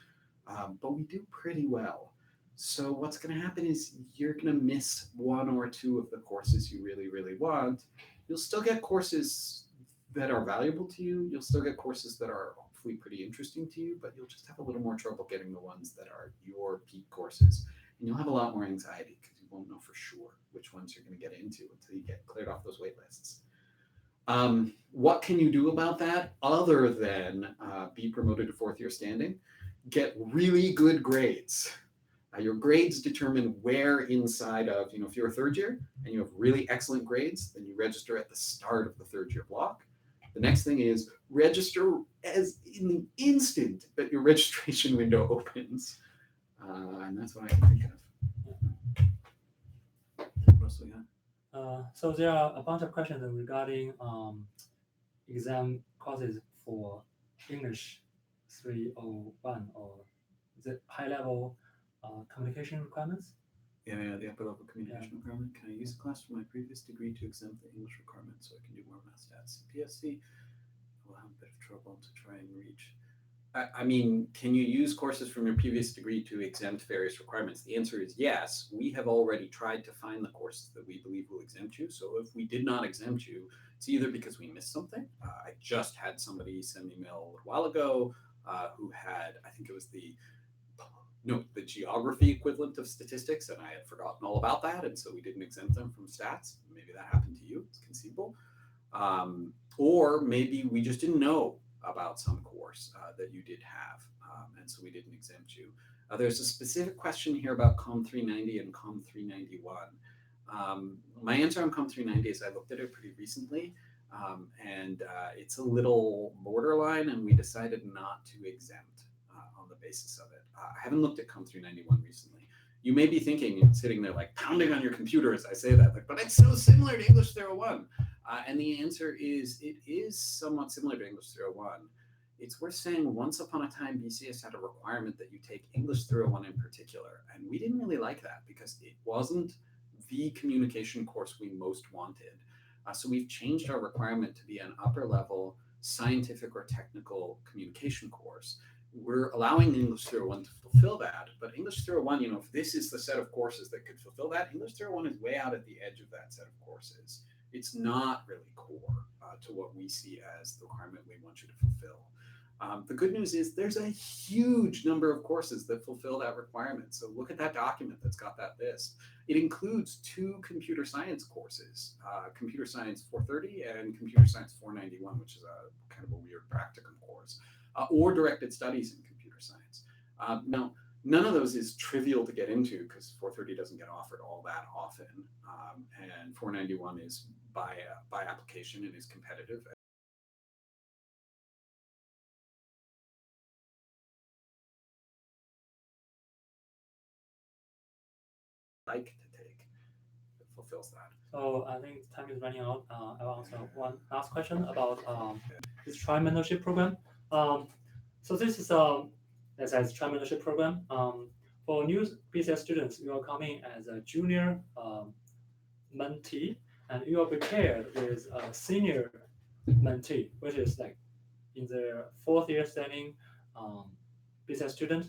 But we do pretty well. So what's going to happen is you're going to miss one or two of the courses you really, really want. You'll still get courses that are valuable to you. You'll still get courses that are hopefully pretty interesting to you, but you'll just have a little more trouble getting the ones that are your peak courses. And you'll have a lot more anxiety because you won't know for sure which ones you're going to get into until you get cleared off those wait lists. What can you do about that other than be promoted to fourth year standing? Get really good grades. Your grades determine where inside of, if you're a third year and you have really excellent grades, then you register at the start of the third year block. The next thing is register as in the instant that your registration window opens. And that's what I can think of. What else we got? So there are a bunch of questions regarding exam courses for English 301 or the high level communication requirements. Yeah, the upper level communication requirement. Can I use a class from my previous degree to exempt the English requirement so I can do more math stats? PSC, I will have a bit of trouble to try and reach. I mean, can you use courses from your previous degree to exempt various requirements? The answer is yes. We have already tried to find the courses that we believe will exempt you. So if we did not exempt you, it's either because we missed something. I just had somebody send me a mail a little while ago who had, I think it was the geography equivalent of statistics, and I had forgotten all about that, and so we didn't exempt them from stats. Maybe that happened to you. It's conceivable. Or maybe we just didn't know about some course that you did have, and so we didn't exempt you. There's a specific question here about COM 390 and COM 391. My answer on COM 390 is I looked at it pretty recently, and it's a little borderline, and we decided not to exempt on the basis of it. I haven't looked at COM 391 recently. You may be thinking, sitting there like pounding on your computer as I say that, like, but it's so similar to English 301. And the answer is it is somewhat similar to English 301. It's worth saying once upon a time, BCS had a requirement that you take English 301 in particular. And we didn't really like that because it wasn't the communication course we most wanted. So we've changed our requirement to be an upper level scientific or technical communication course. We're allowing English 301 to fulfill that, but English 301, if this is the set of courses that could fulfill that, English 301 is way out at the edge of that set of courses. It's not really core to what we see as the requirement we want you to fulfill. The good news is there's a huge number of courses that fulfill that requirement. So look at that document that's got that list. It includes 2 computer science courses, Computer Science 430 and Computer Science 491, which is a kind of a weird practicum course, or directed studies in computer science. Now, none of those is trivial to get into because 430 doesn't get offered all that often, and 491 is by application and is competitive. Like to take that fulfills that. So I think time is running out. I will answer one last question about this tri-mentorship program. So this is as a tri-mentorship program. For new BCS students, you are coming as a junior mentee, and you are prepared with a senior mentee, which is like in the fourth year standing BCS student,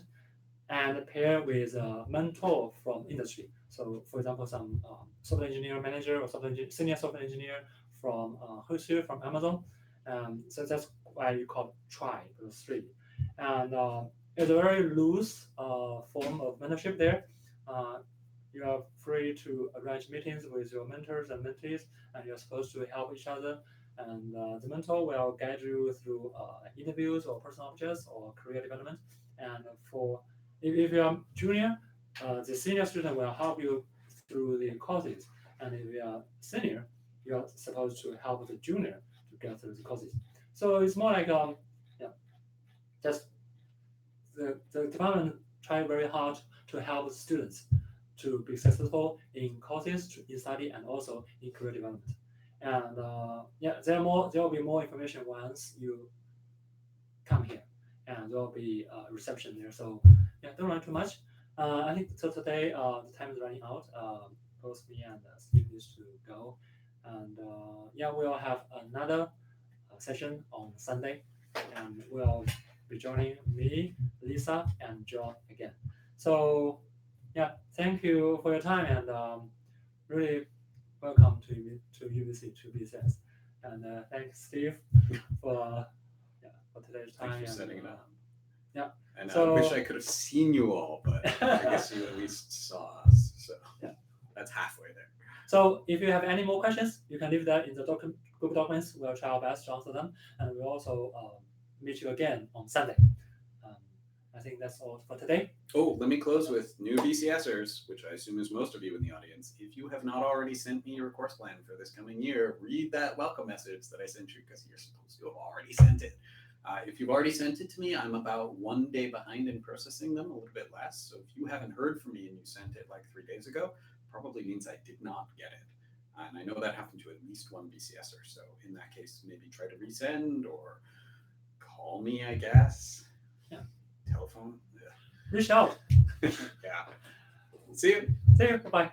and pair with a mentor from industry. So, for example, some software engineer manager or senior software engineer from Hootsuite, from Amazon. So that's why you call tri, those 3. And it's a very loose form of mentorship there. You are free to arrange meetings with your mentors and mentees, and you're supposed to help each other. And the mentor will guide you through interviews or personal objects or career development. And if you are junior, the senior student will help you through the courses. And if you are senior, you are supposed to help the junior to get through the courses. So it's more like just the department try very hard to help students to be successful in courses, in study, and also in career development. And there will be more information once you come here, and there will be reception there. So don't run too much. I think so today the time is running out. Both me and Steve needs to go, and yeah, we'll have another session on Sunday, and we'll be joining me, Lisa, and John again. So yeah, thank you for your time, and really welcome to UBC to BCS, and thanks Steve for for today's time. Thanks for and, setting it up. Yeah. And So- I wish I could have seen you all, but I guess you at least saw us. So Yeah. that's halfway there. So if you have any more questions, you can leave that in the Google documents. We'll try our best to answer them, and we'll also meet you again on Sunday. I think that's all for today. Oh, let me close with new BCSers, which I assume is most of you in the audience. If you have not already sent me your course plan for this coming year, read that welcome message that I sent you because you're supposed to have already sent it. If you've already sent it to me, I'm about 1 day behind in processing them, a little bit less. So if you haven't heard from me and you sent it like 3 days ago, probably means I did not get it. And I know that happened to at least one BCSer. So in that case, maybe try to resend or call me, I guess. Yeah. Telephone. Yeah. Reach out. Yeah. See you. See you. Bye-bye.